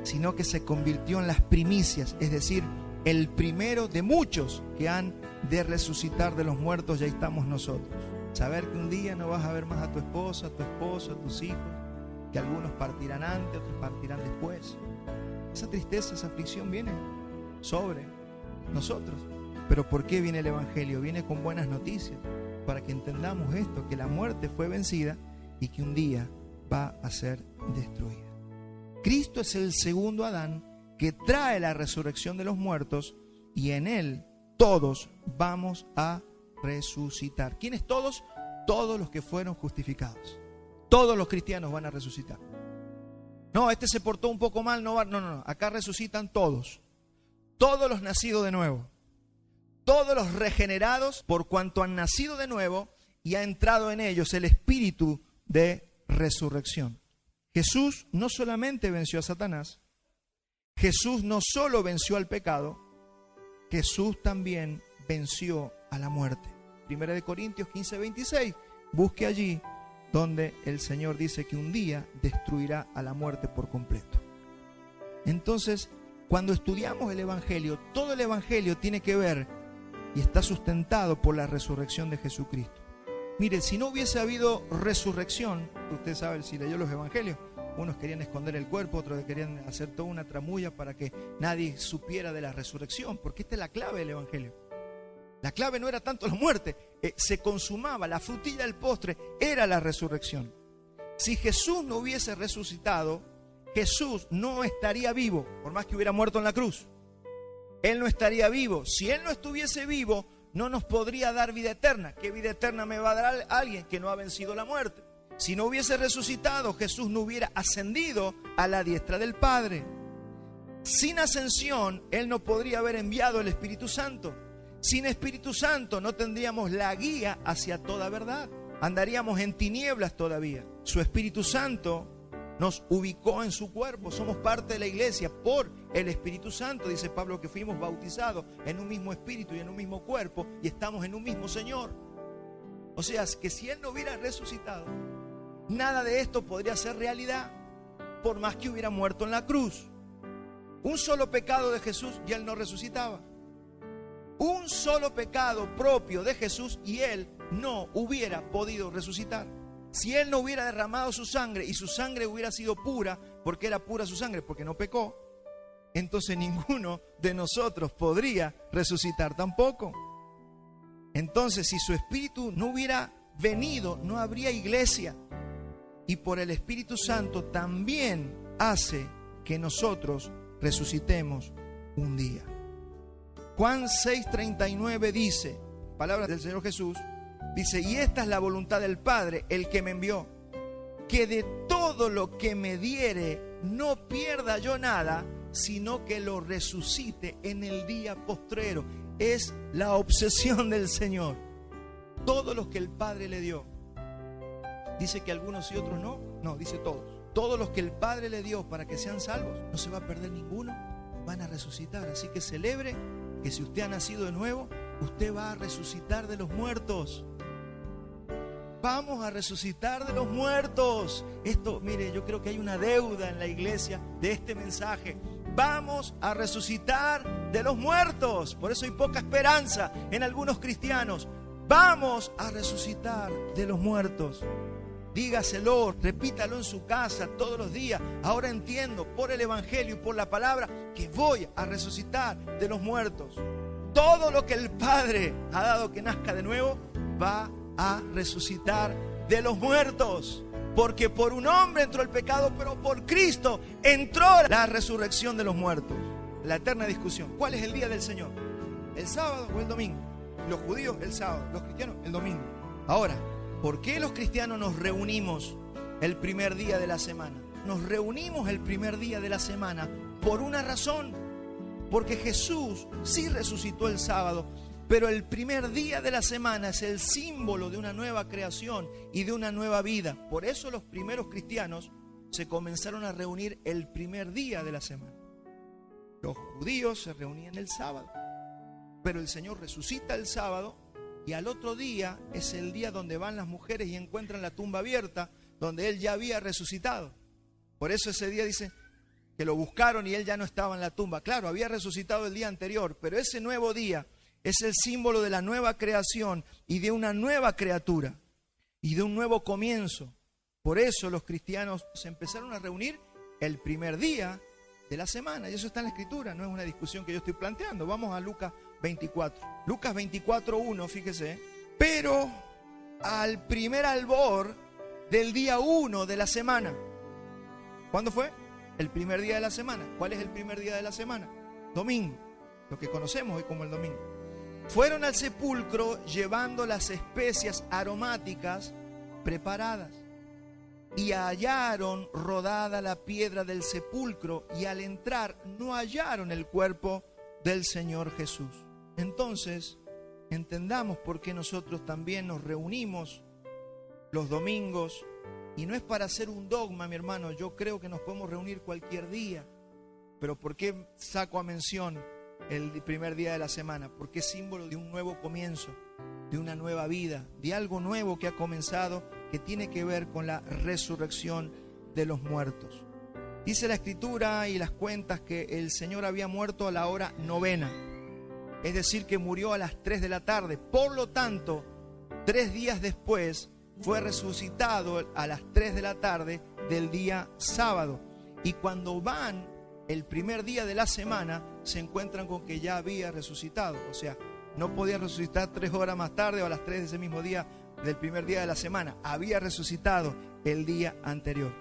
sino que se convirtió en las primicias, es decir, el primero de muchos que han de resucitar de los muertos. Ya estamos nosotros. Saber que un día no vas a ver más a tu esposa, a tu esposo, a tus hijos, que algunos partirán antes, otros partirán después. Esa tristeza, esa aflicción viene sobre nosotros. Pero ¿por qué viene el Evangelio? Viene con buenas noticias, para que entendamos esto, que la muerte fue vencida y que un día va a ser destruida. Cristo es el segundo Adán que trae la resurrección de los muertos, y en Él todos vamos a resucitar. ¿Quiénes todos? Todos los que fueron justificados. Todos los cristianos van a resucitar. No, este se portó un poco mal, no. Acá resucitan todos. Todos los nacidos de nuevo. Todos los regenerados, por cuanto han nacido de nuevo y ha entrado en ellos el espíritu de resurrección. Jesús no solamente venció a Satanás, Jesús no solo venció al pecado, Jesús también venció a la muerte. 1 Corintios 15:26. Busque allí donde el Señor dice que un día destruirá a la muerte por completo. Entonces, cuando estudiamos el Evangelio, todo el Evangelio tiene que ver y está sustentado por la resurrección de Jesucristo. Mire, si no hubiese habido resurrección, usted sabe, si leyó los Evangelios, unos querían esconder el cuerpo, otros querían hacer toda una tramulla para que nadie supiera de la resurrección, porque esta es la clave del Evangelio. La clave no era tanto la muerte, se consumaba, la frutilla del postre era la resurrección. Si Jesús no hubiese resucitado, Jesús no estaría vivo, por más que hubiera muerto en la cruz. Él no estaría vivo. Si Él no estuviese vivo, no nos podría dar vida eterna. ¿Qué vida eterna me va a dar alguien que no ha vencido la muerte? Si no hubiese resucitado, Jesús no hubiera ascendido a la diestra del Padre. Sin ascensión, Él no podría haber enviado el Espíritu Santo. Sin Espíritu Santo no tendríamos la guía hacia toda verdad. Andaríamos en tinieblas todavía. Su Espíritu Santo nos ubicó en su cuerpo. Somos parte de la iglesia por el Espíritu Santo. Dice Pablo que fuimos bautizados en un mismo espíritu y en un mismo cuerpo y estamos en un mismo Señor. O sea, que si Él no hubiera resucitado, nada de esto podría ser realidad, por más que hubiera muerto en la cruz. Un solo pecado de Jesús y Él no resucitaba. un solo pecado propio de Jesús y Él no hubiera podido resucitar. Si Él no hubiera derramado su sangre y su sangre hubiera sido pura, porque era pura su sangre, porque no pecó, entonces ninguno de nosotros podría resucitar tampoco. Entonces, si su Espíritu no hubiera venido, no habría iglesia. Y por el Espíritu Santo también hace que nosotros resucitemos un día. Juan 6:39 dice, palabras del Señor Jesús, dice: y esta es la voluntad del Padre, el que me envió, que de todo lo que me diere no pierda yo nada, sino que lo resucite en el día postrero. Es la obsesión del Señor. Todo lo que el Padre le dio. Dice que algunos y otros no. No, dice todos. Todos los que el Padre le dio para que sean salvos, no se va a perder ninguno, van a resucitar. Así que celebre que si usted ha nacido de nuevo, usted va a resucitar de los muertos. Vamos a resucitar de los muertos. Esto, mire, yo creo que hay una deuda en la iglesia de este mensaje. Vamos a resucitar de los muertos. Por eso hay poca esperanza en algunos cristianos. Vamos a resucitar de los muertos. Dígaselo, repítalo en su casa todos los días. Ahora entiendo por el Evangelio y por la palabra que voy a resucitar de los muertos. Todo lo que el Padre ha dado que nazca de nuevo va a resucitar de los muertos. Porque por un hombre entró el pecado, pero por Cristo entró la resurrección de los muertos. La eterna discusión: ¿cuál es el día del Señor? ¿El sábado o el domingo? Los judíos el sábado, los cristianos el domingo. Ahora, ¿por qué los cristianos nos reunimos el primer día de la semana? Nos reunimos el primer día de la semana por una razón. Porque Jesús sí resucitó el sábado, pero el primer día de la semana es el símbolo de una nueva creación y de una nueva vida. Por eso los primeros cristianos se comenzaron a reunir el primer día de la semana. Los judíos se reunían el sábado, pero el Señor resucita el sábado y al otro día es el día donde van las mujeres y encuentran la tumba abierta, donde Él ya había resucitado. Por eso ese día dice que lo buscaron y Él ya no estaba en la tumba. Claro, había resucitado el día anterior, pero ese nuevo día es el símbolo de la nueva creación y de una nueva criatura y de un nuevo comienzo. Por eso los cristianos se empezaron a reunir el primer día de la semana. Y eso está en la Escritura, no es una discusión que yo estoy planteando. Vamos a Lucas 24. Lucas 24:1, fíjese. Pero al primer albor del día 1 de la semana. ¿Cuándo fue? El primer día de la semana. ¿Cuál es el primer día de la semana? Domingo. Lo que conocemos hoy como el domingo. Fueron al sepulcro llevando las especias aromáticas preparadas y hallaron rodada la piedra del sepulcro y al entrar no hallaron el cuerpo del Señor Jesús. Entonces, entendamos por qué nosotros también nos reunimos los domingos y no es para hacer un dogma, mi hermano. Yo creo que nos podemos reunir cualquier día, pero ¿por qué saco a mención el primer día de la semana? Porque es símbolo de un nuevo comienzo, de una nueva vida, de algo nuevo que ha comenzado, que tiene que ver con la resurrección de los muertos. Dice la Escritura y las cuentas que el Señor había muerto a la hora 9, es decir, que murió a las 3 de la tarde. Por lo tanto, 3 días después fue resucitado a las 3 de la tarde del día sábado. Y cuando van el primer día de la semana, se encuentran con que ya había resucitado. O sea, no podía resucitar 3 horas más tarde o a las 3 de ese mismo día del primer día de la semana. Había resucitado el día anterior.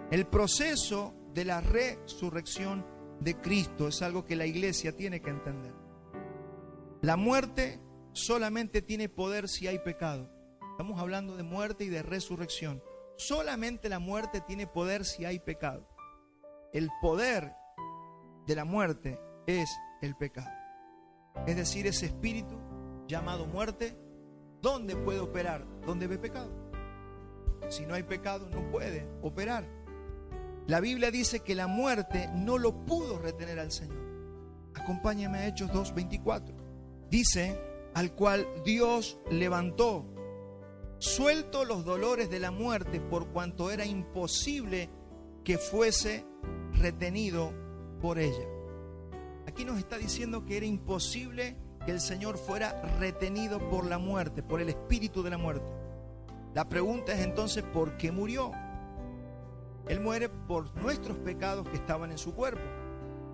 El proceso de la resurrección de Cristo es algo que la iglesia tiene que entender. La muerte solamente tiene poder si hay pecado. Estamos hablando de muerte y de resurrección. Solamente la muerte tiene poder si hay pecado. El poder de la muerte es el pecado. Es decir, ese espíritu llamado muerte, ¿dónde puede operar? ¿Dónde ve pecado? Si no hay pecado, no puede operar. La Biblia dice que la muerte no lo pudo retener al Señor. Acompáñame a Hechos 2:24. Dice: al cual Dios levantó, suelto los dolores de la muerte, por cuanto era imposible que fuese retenido por ella. Aquí nos está diciendo que era imposible que el Señor fuera retenido por la muerte, por el espíritu de la muerte. La pregunta es entonces, ¿por qué murió? Él muere por nuestros pecados que estaban en su cuerpo.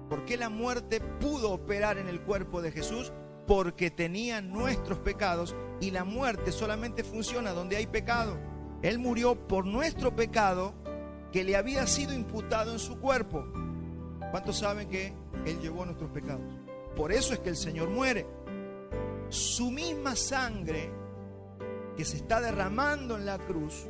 ¿Por qué la muerte pudo operar en el cuerpo de Jesús? Porque tenía nuestros pecados, y la muerte solamente funciona donde hay pecado. Él murió por nuestro pecado que le había sido imputado en su cuerpo. ¿Cuántos saben que Él llevó nuestros pecados? Por eso es que el Señor muere. Su misma sangre que se está derramando en la cruz,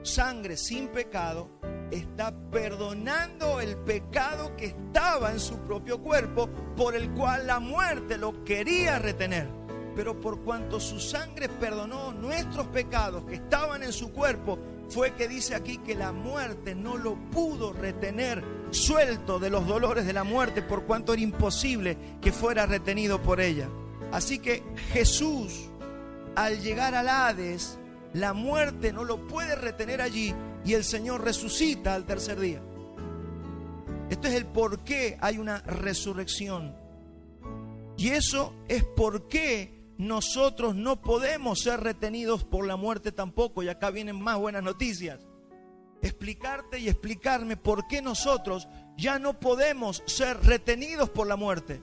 sangre sin pecado, está perdonando el pecado que estaba en su propio cuerpo, por el cual la muerte lo quería retener. Pero por cuanto su sangre perdonó nuestros pecados que estaban en su cuerpo, fue que dice aquí que la muerte no lo pudo retener suelto de los dolores de la muerte, por cuanto era imposible que fuera retenido por ella. Así que Jesús, al llegar al Hades, la muerte no lo puede retener allí, y el Señor resucita al tercer día. Esto es el por qué hay una resurrección. Y eso es por qué nosotros no podemos ser retenidos por la muerte tampoco. Y acá vienen más buenas noticias. Explicarte y explicarme por qué nosotros ya no podemos ser retenidos por la muerte.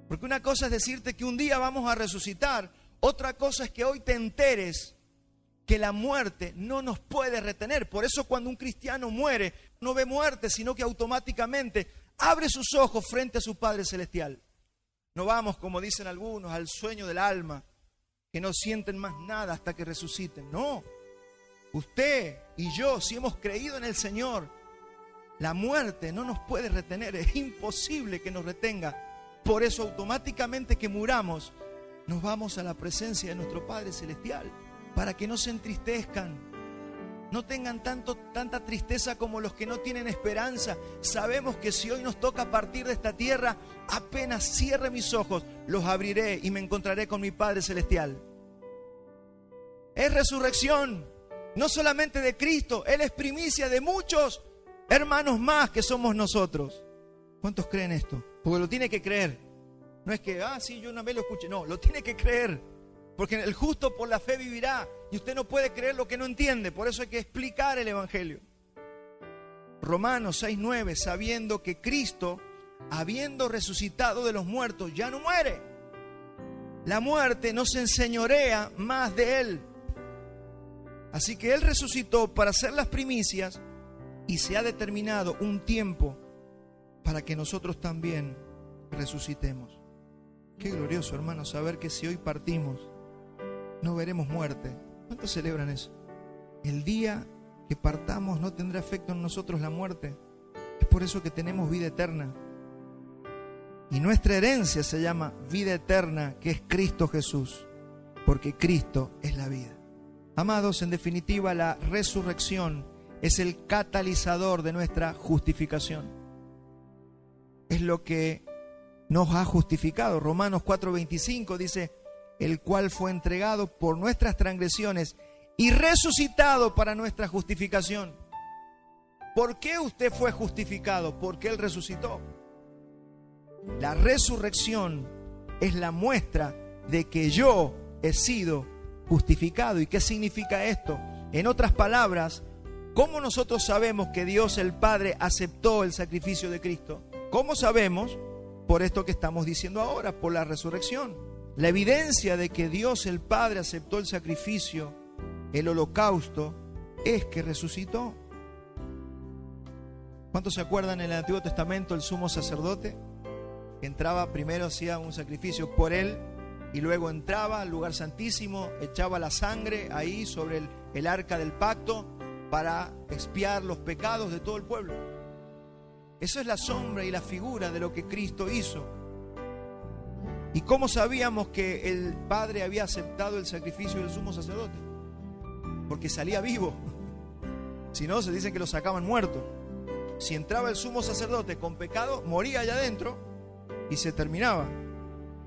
Porque una cosa es decirte que un día vamos a resucitar. Otra cosa es que hoy te enteres que la muerte no nos puede retener. Por eso cuando un cristiano muere, no ve muerte, sino que automáticamente abre sus ojos frente a su Padre Celestial. No vamos, como dicen algunos, al sueño del alma, que no sienten más nada hasta que resuciten. No, usted y yo, si hemos creído en el Señor, la muerte no nos puede retener. Es imposible que nos retenga. Por eso automáticamente que muramos, nos vamos a la presencia de nuestro Padre Celestial, para que no se entristezcan, no tengan tanta tristeza como los que no tienen esperanza. Sabemos que si hoy nos toca partir de esta tierra, apenas cierre mis ojos, los abriré y me encontraré con mi Padre Celestial. Es resurrección, no solamente de Cristo, Él es primicia de muchos hermanos más que somos nosotros. ¿Cuántos creen esto? Porque lo tiene que creer. No es que, sí, yo una vez lo escuché. No, lo tiene que creer. Porque el justo por la fe vivirá. Y usted no puede creer lo que no entiende. Por eso hay que explicar el Evangelio. Romanos 6:9, sabiendo que Cristo, habiendo resucitado de los muertos, ya no muere. La muerte no se enseñorea más de Él. Así que Él resucitó para hacer las primicias, y se ha determinado un tiempo para que nosotros también resucitemos. Qué glorioso, hermano, saber que si hoy partimos, no veremos muerte. ¿Cuántos celebran eso? El día que partamos no tendrá efecto en nosotros la muerte. Es por eso que tenemos vida eterna. Y nuestra herencia se llama vida eterna, que es Cristo Jesús, porque Cristo es la vida. Amados, en definitiva, la resurrección es el catalizador de nuestra justificación. Es lo que nos ha justificado. Romanos 4:25 dice, el cual fue entregado por nuestras transgresiones y resucitado para nuestra justificación. ¿Por qué usted fue justificado? Porque Él resucitó. La resurrección es la muestra de que yo he sido justificado. ¿Y qué significa esto? En otras palabras, ¿cómo nosotros sabemos que Dios el Padre aceptó el sacrificio de Cristo? ¿Cómo sabemos? Por esto que estamos diciendo ahora, por la resurrección. La evidencia de que Dios el Padre aceptó el sacrificio, el holocausto, es que resucitó. ¿Cuántos se acuerdan en el Antiguo Testamento el sumo sacerdote? Que entraba, primero hacía un sacrificio por él, y luego entraba al lugar santísimo, echaba la sangre ahí sobre el arca del pacto para expiar los pecados de todo el pueblo. Eso es la sombra y la figura de lo que Cristo hizo. ¿Y cómo sabíamos que el Padre había aceptado el sacrificio del sumo sacerdote? Porque salía vivo. Si no, se dicen que lo sacaban muerto. Si entraba el sumo sacerdote con pecado, moría allá adentro y se terminaba.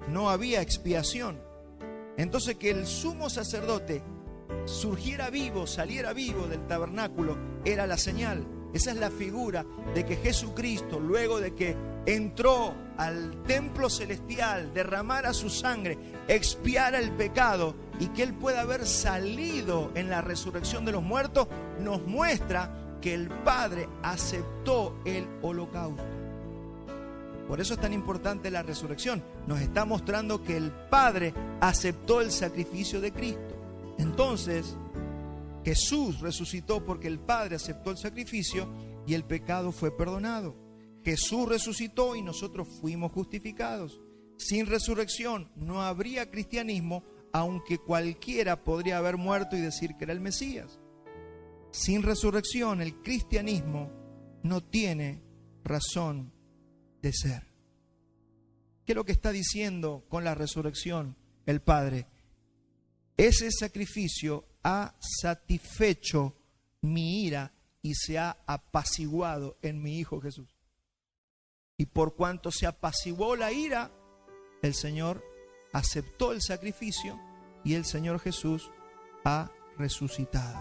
No había expiación. Entonces, que el sumo sacerdote surgiera vivo, saliera vivo del tabernáculo, era la señal. Esa es la figura de que Jesucristo, luego de que entró al templo celestial, derramara su sangre, expiara el pecado y que Él pueda haber salido en la resurrección de los muertos, nos muestra que el Padre aceptó el holocausto. Por eso es tan importante la resurrección. Nos está mostrando que el Padre aceptó el sacrificio de Cristo. Entonces, Jesús resucitó porque el Padre aceptó el sacrificio y el pecado fue perdonado. Jesús resucitó y nosotros fuimos justificados. Sin resurrección no habría cristianismo, aunque cualquiera podría haber muerto y decir que era el Mesías. Sin resurrección el cristianismo no tiene razón de ser. ¿Qué es lo que está diciendo con la resurrección el Padre? Ese sacrificio ha satisfecho mi ira y se ha apaciguado en mi Hijo Jesús. Y por cuanto se apaciguó la ira, el Señor aceptó el sacrificio y el Señor Jesús ha resucitado.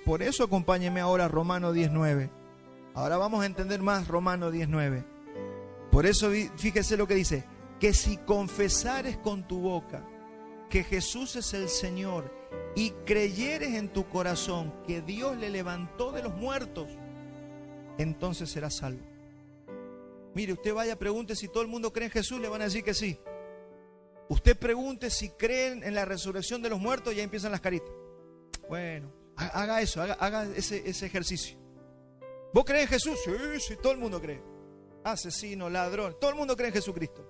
Por eso acompáñeme ahora a Romanos 10:9. Ahora vamos a entender más Romanos 10:9. Por eso fíjese lo que dice: que si confesares con tu boca que Jesús es el Señor y creyeres en tu corazón que Dios le levantó de los muertos, entonces serás salvo. Mire, usted vaya, pregunte si todo el mundo cree en Jesús, le van a decir que sí. Usted pregunte si creen en la resurrección de los muertos y ya empiezan las caritas. Bueno, haga eso, haga ese ejercicio. ¿Vos crees en Jesús? Sí, todo el mundo cree. Asesino, ladrón, todo el mundo cree en Jesucristo.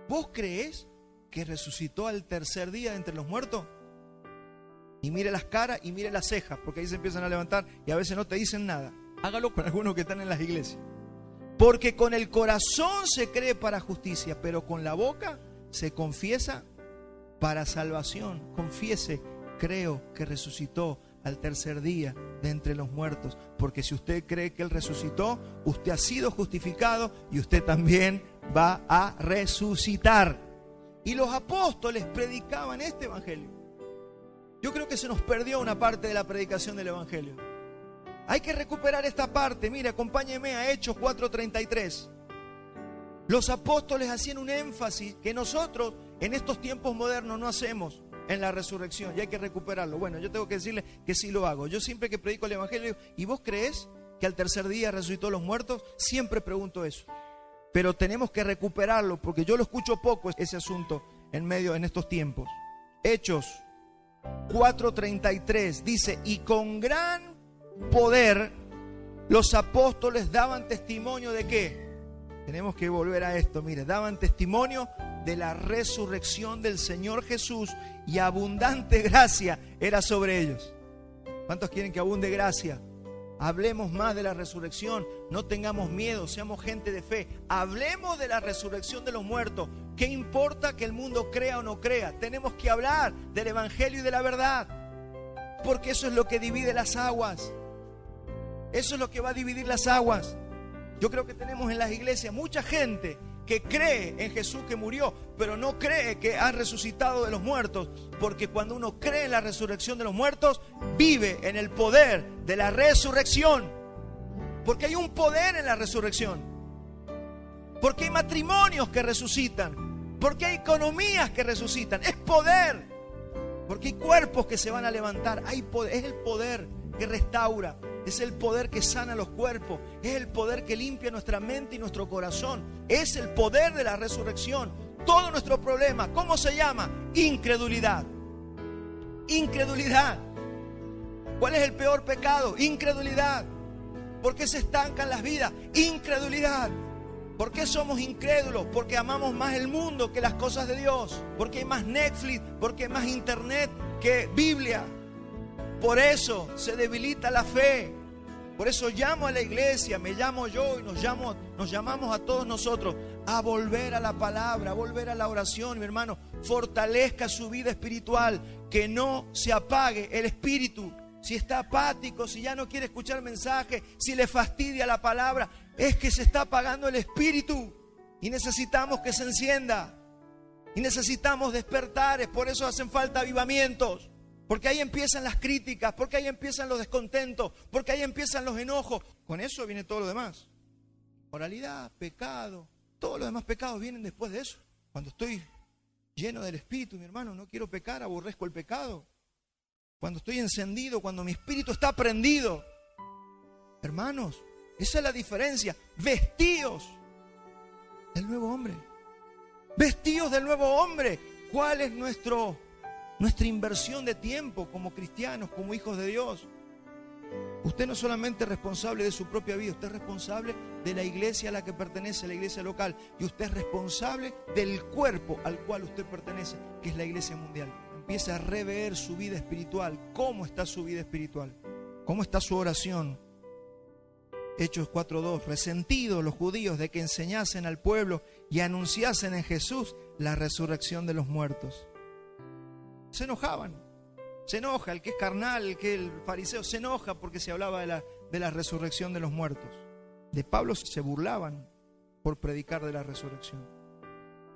¿Vos creés que resucitó al tercer día de entre los muertos? Y mire las caras y mire las cejas, porque ahí se empiezan a levantar y a veces no te dicen nada. Hágalo con algunos que están en las iglesias. Porque con el corazón se cree para justicia, pero con la boca se confiesa para salvación. Confiese, creo que resucitó al tercer día de entre los muertos. Porque si usted cree que Él resucitó, usted ha sido justificado y usted también va a resucitar. Y los apóstoles predicaban este evangelio. Yo creo que se nos perdió una parte de la predicación del evangelio. Hay que recuperar esta parte. Mire, acompáñeme a Hechos 4:33. Los apóstoles hacían un énfasis que nosotros en estos tiempos modernos no hacemos en la resurrección, y hay que recuperarlo. Bueno, yo tengo que decirle que sí lo hago. Yo siempre que predico el evangelio, ¿y vos creés que al tercer día resucitó los muertos? Siempre pregunto eso. Pero tenemos que recuperarlo porque yo lo escucho poco ese asunto en estos tiempos. Hechos 4:33 dice: y con gran poder los apóstoles daban testimonio de ¿qué? Tenemos que volver a esto, mire, daban testimonio de la resurrección del Señor Jesús y abundante gracia era sobre ellos. ¿Cuántos quieren que abunde gracia? Hablemos más de la resurrección, no tengamos miedo, seamos gente de fe. Hablemos de la resurrección de los muertos. ¿Qué importa que el mundo crea o no crea? Tenemos que hablar del evangelio y de la verdad, porque eso es lo que divide las aguas. Eso es lo que va a dividir las aguas. Yo creo que tenemos en las iglesias mucha gente que cree en Jesús que murió, pero no cree que ha resucitado de los muertos, porque cuando uno cree en la resurrección de los muertos, vive en el poder de la resurrección, porque hay un poder en la resurrección, porque hay matrimonios que resucitan, porque hay economías que resucitan, es poder, porque hay cuerpos que se van a levantar, hay poder, es el poder que restaura, es el poder que sana los cuerpos, es el poder que limpia nuestra mente y nuestro corazón, es el poder de la resurrección. Todo nuestro problema, ¿cómo se llama? Incredulidad. Incredulidad. ¿Cuál es el peor pecado? Incredulidad. ¿Por qué se estancan las vidas? Incredulidad. ¿Por qué somos incrédulos? Porque amamos más el mundo que las cosas de Dios, porque hay más Netflix, porque hay más internet que Biblia. Por eso se debilita la fe. Por eso llamo a la iglesia, me llamo yo y nos llamamos a todos nosotros a volver a la palabra, a volver a la oración. Mi hermano, fortalezca su vida espiritual, que no se apague el espíritu. Si está apático, si ya no quiere escuchar mensajes, si le fastidia la palabra, es que se está apagando el espíritu y necesitamos que se encienda. Y necesitamos despertares, por eso hacen falta avivamientos. Porque ahí empiezan las críticas, porque ahí empiezan los descontentos, porque ahí empiezan los enojos. Con eso viene todo lo demás. Moralidad, pecado, todos los demás pecados vienen después de eso. Cuando estoy lleno del Espíritu, mi hermano, no quiero pecar, aborrezco el pecado. Cuando estoy encendido, cuando mi espíritu está prendido. Hermanos, esa es la diferencia. Vestíos del nuevo hombre. Vestíos del nuevo hombre. ¿Cuál es nuestra inversión de tiempo como cristianos, como hijos de Dios? Usted no solamente es responsable de su propia vida, usted es responsable de la iglesia a la que pertenece, la iglesia local. Y usted es responsable del cuerpo al cual usted pertenece, que es la iglesia mundial. Empieza a rever su vida espiritual. ¿Cómo está su vida espiritual? ¿Cómo está su oración? Hechos 4:2. Resentidos los judíos de que enseñasen al pueblo y anunciasen en Jesús la resurrección de los muertos. Se enojaban. Se enoja el que es carnal, el que es el fariseo, se enoja porque se hablaba de la resurrección de los muertos. De Pablo se burlaban por predicar de la resurrección.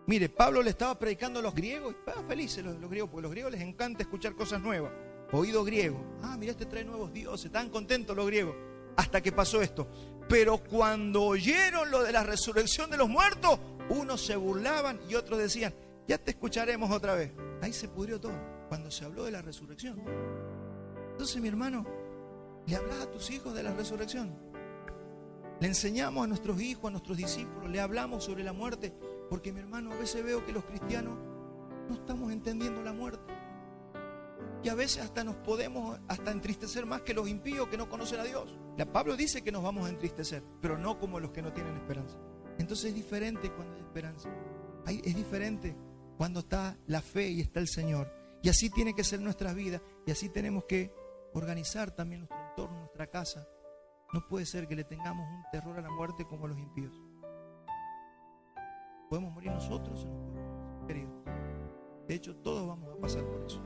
Mire, Pablo le estaba predicando a los griegos, estaban felices los griegos, porque a los griegos les encanta escuchar cosas nuevas. Oído griego. Mira, este trae nuevos dioses, estaban contentos los griegos. Hasta que pasó esto. Pero cuando oyeron lo de la resurrección de los muertos, unos se burlaban y otros decían, ya te escucharemos otra vez. Ahí se pudrió todo, cuando se habló de la resurrección. Entonces, mi hermano, ¿le hablas a tus hijos de la resurrección? Le enseñamos a nuestros hijos, a nuestros discípulos, le hablamos sobre la muerte. Porque, mi hermano, a veces veo que los cristianos no estamos entendiendo la muerte. Y a veces hasta nos podemos entristecer más que los impíos que no conocen a Dios. Pablo dice que nos vamos a entristecer, pero no como los que no tienen esperanza. Entonces es diferente cuando hay esperanza. Es diferente cuando está la fe y está el Señor. Y así tiene que ser nuestras vidas. Y así tenemos que organizar también nuestro entorno, nuestra casa. No puede ser que le tengamos un terror a la muerte como los impíos. Podemos morir nosotros, queridos. De hecho, todos vamos a pasar por eso.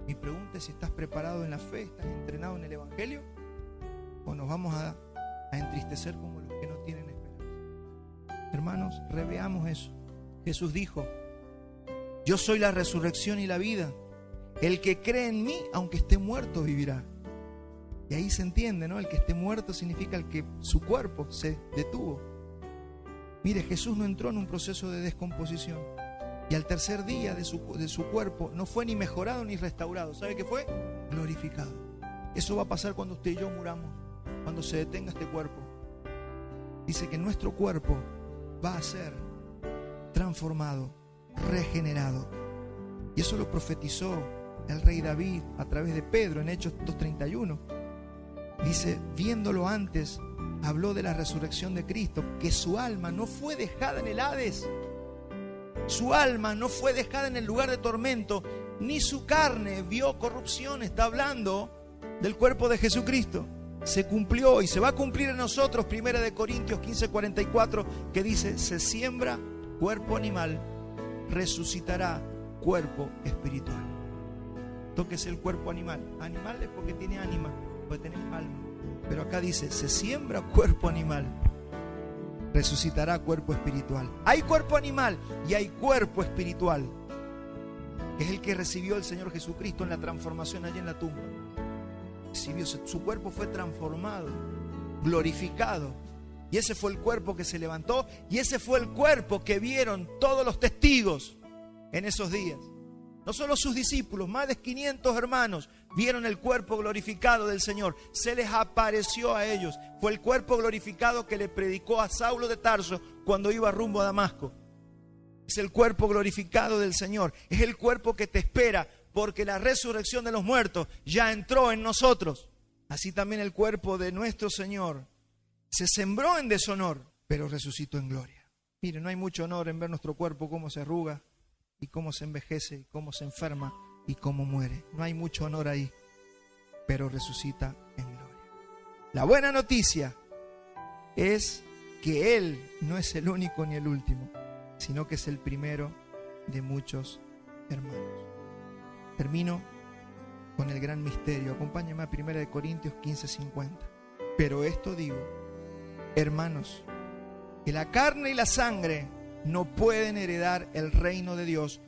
Mi pregunta es si estás preparado en la fe, estás entrenado en el Evangelio, o nos vamos a entristecer como los que no tienen esperanza. Hermanos, reveamos eso. Jesús dijo, yo soy la resurrección y la vida. El que cree en mí, aunque esté muerto, vivirá. Y ahí se entiende, ¿no? El que esté muerto significa el que su cuerpo se detuvo. Mire, Jesús no entró en un proceso de descomposición. Y al tercer día de su cuerpo no fue ni mejorado ni restaurado. ¿Sabe qué fue? Glorificado. Eso va a pasar cuando usted y yo muramos, cuando se detenga este cuerpo. Dice que nuestro cuerpo va a ser transformado, regenerado. Y eso lo profetizó el rey David a través de Pedro en Hechos 2:31. Dice, viéndolo antes, habló de la resurrección de Cristo, que su alma no fue dejada en el Hades. Su alma no fue dejada en el lugar de tormento, ni su carne vio corrupción. Está hablando del cuerpo de Jesucristo. Se cumplió y se va a cumplir en nosotros. 1 Corintios 15:44, que dice, se siembra cuerpo animal, resucitará cuerpo espiritual. Tóquese el cuerpo animal. Animal es porque tiene ánima, porque tenemos alma. Pero acá dice, se siembra cuerpo animal, resucitará cuerpo espiritual. Hay cuerpo animal y hay cuerpo espiritual, que es el que recibió el Señor Jesucristo en la transformación allí en la tumba. Su cuerpo fue transformado, glorificado. Y ese fue el cuerpo que se levantó. Y ese fue el cuerpo que vieron todos los testigos en esos días. No solo sus discípulos, más de 500 hermanos vieron el cuerpo glorificado del Señor. Se les apareció a ellos. Fue el cuerpo glorificado que le predicó a Saulo de Tarso cuando iba rumbo a Damasco. Es el cuerpo glorificado del Señor. Es el cuerpo que te espera, porque la resurrección de los muertos ya entró en nosotros. Así también el cuerpo de nuestro Señor se sembró en deshonor, pero resucitó en gloria. Mire, no hay mucho honor en ver nuestro cuerpo cómo se arruga y cómo se envejece y cómo se enferma y cómo muere. No hay mucho honor ahí, pero resucita en gloria. La buena noticia es que Él no es el único ni el último, sino que es el primero de muchos hermanos. Termino con el gran misterio. Acompáñame a 1 Corintios 15:50. Pero esto digo, hermanos, que la carne y la sangre no pueden heredar el reino de Dios,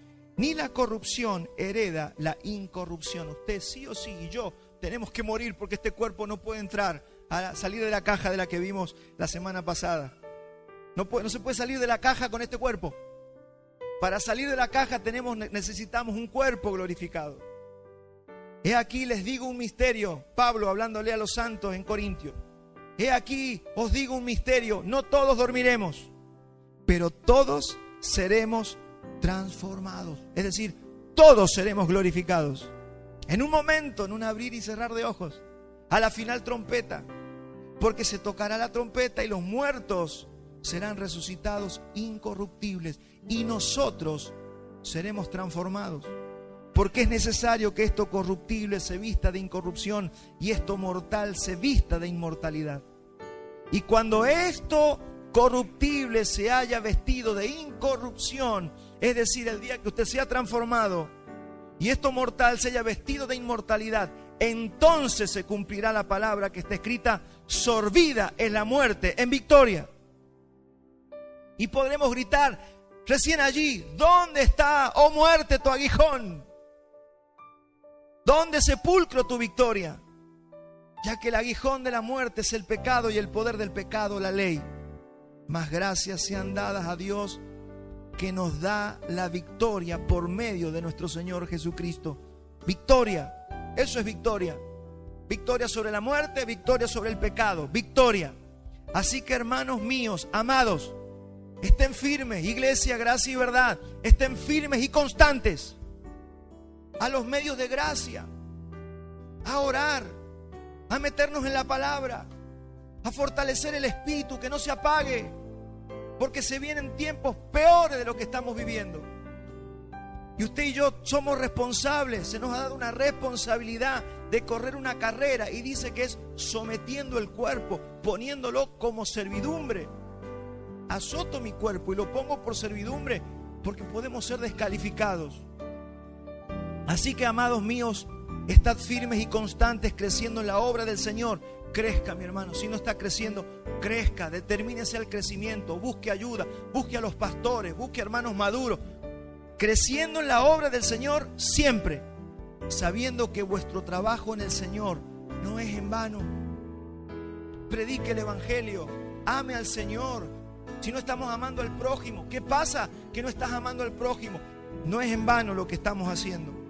ni la corrupción hereda la incorrupción. Usted sí o sí y yo tenemos que morir porque este cuerpo no puede entrar a salir de la caja de la que vimos la semana pasada. No se puede salir de la caja con este cuerpo. Para salir de la caja necesitamos un cuerpo glorificado. He aquí les digo un misterio, Pablo hablándole a los santos en Corintios. He aquí os digo un misterio, no todos dormiremos, pero todos seremos transformados. Es decir, todos seremos glorificados. En un momento, en un abrir y cerrar de ojos, a la final trompeta, porque se tocará la trompeta y los muertos serán resucitados incorruptibles y nosotros seremos transformados. Porque es necesario que esto corruptible se vista de incorrupción y esto mortal se vista de inmortalidad. Y cuando esto corruptible se haya vestido de incorrupción, es decir, el día que usted sea transformado y esto mortal se haya vestido de inmortalidad, entonces se cumplirá la palabra que está escrita: sorbida es la muerte en victoria. Y podremos gritar recién allí: ¿dónde está, oh muerte, tu aguijón? ¿Dónde, sepulcro, tu victoria? Ya que el aguijón de la muerte es el pecado y el poder del pecado la ley. Mas gracias sean dadas a Dios que nos da la victoria por medio de nuestro Señor Jesucristo. Victoria, eso es victoria. Victoria sobre la muerte, victoria sobre el pecado, victoria. Así que, hermanos míos, amados, estén firmes, iglesia, gracia y verdad, estén firmes y constantes a los medios de gracia, a orar, a meternos en la palabra, a fortalecer el espíritu, que no se apague, porque se vienen tiempos peores de lo que estamos viviendo. Y usted y yo somos responsables, se nos ha dado una responsabilidad de correr una carrera, y dice que es sometiendo el cuerpo, poniéndolo como servidumbre. Azoto mi cuerpo y lo pongo por servidumbre porque podemos ser descalificados. Así que, amados míos, estad firmes y constantes creciendo en la obra del Señor. Crezca, mi hermano. Si no está creciendo, crezca, determínese al crecimiento, busque ayuda, busque a los pastores, busque hermanos maduros. Creciendo en la obra del Señor siempre, sabiendo que vuestro trabajo en el Señor no es en vano. Predique el evangelio, ame al Señor. Si no estamos amando al prójimo, ¿qué pasa que no estás amando al prójimo? No es en vano lo que estamos haciendo.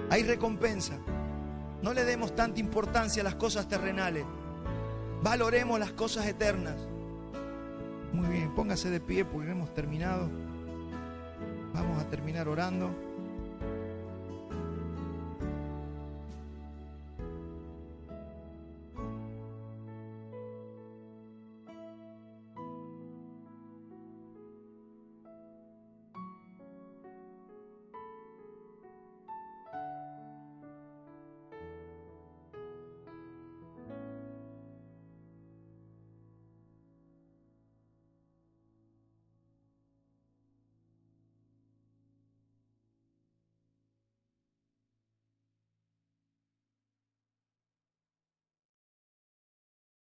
Hay recompensa. No le demos tanta importancia a las cosas terrenales. Valoremos las cosas eternas. Muy bien, póngase de pie porque hemos terminado. Vamos a terminar orando.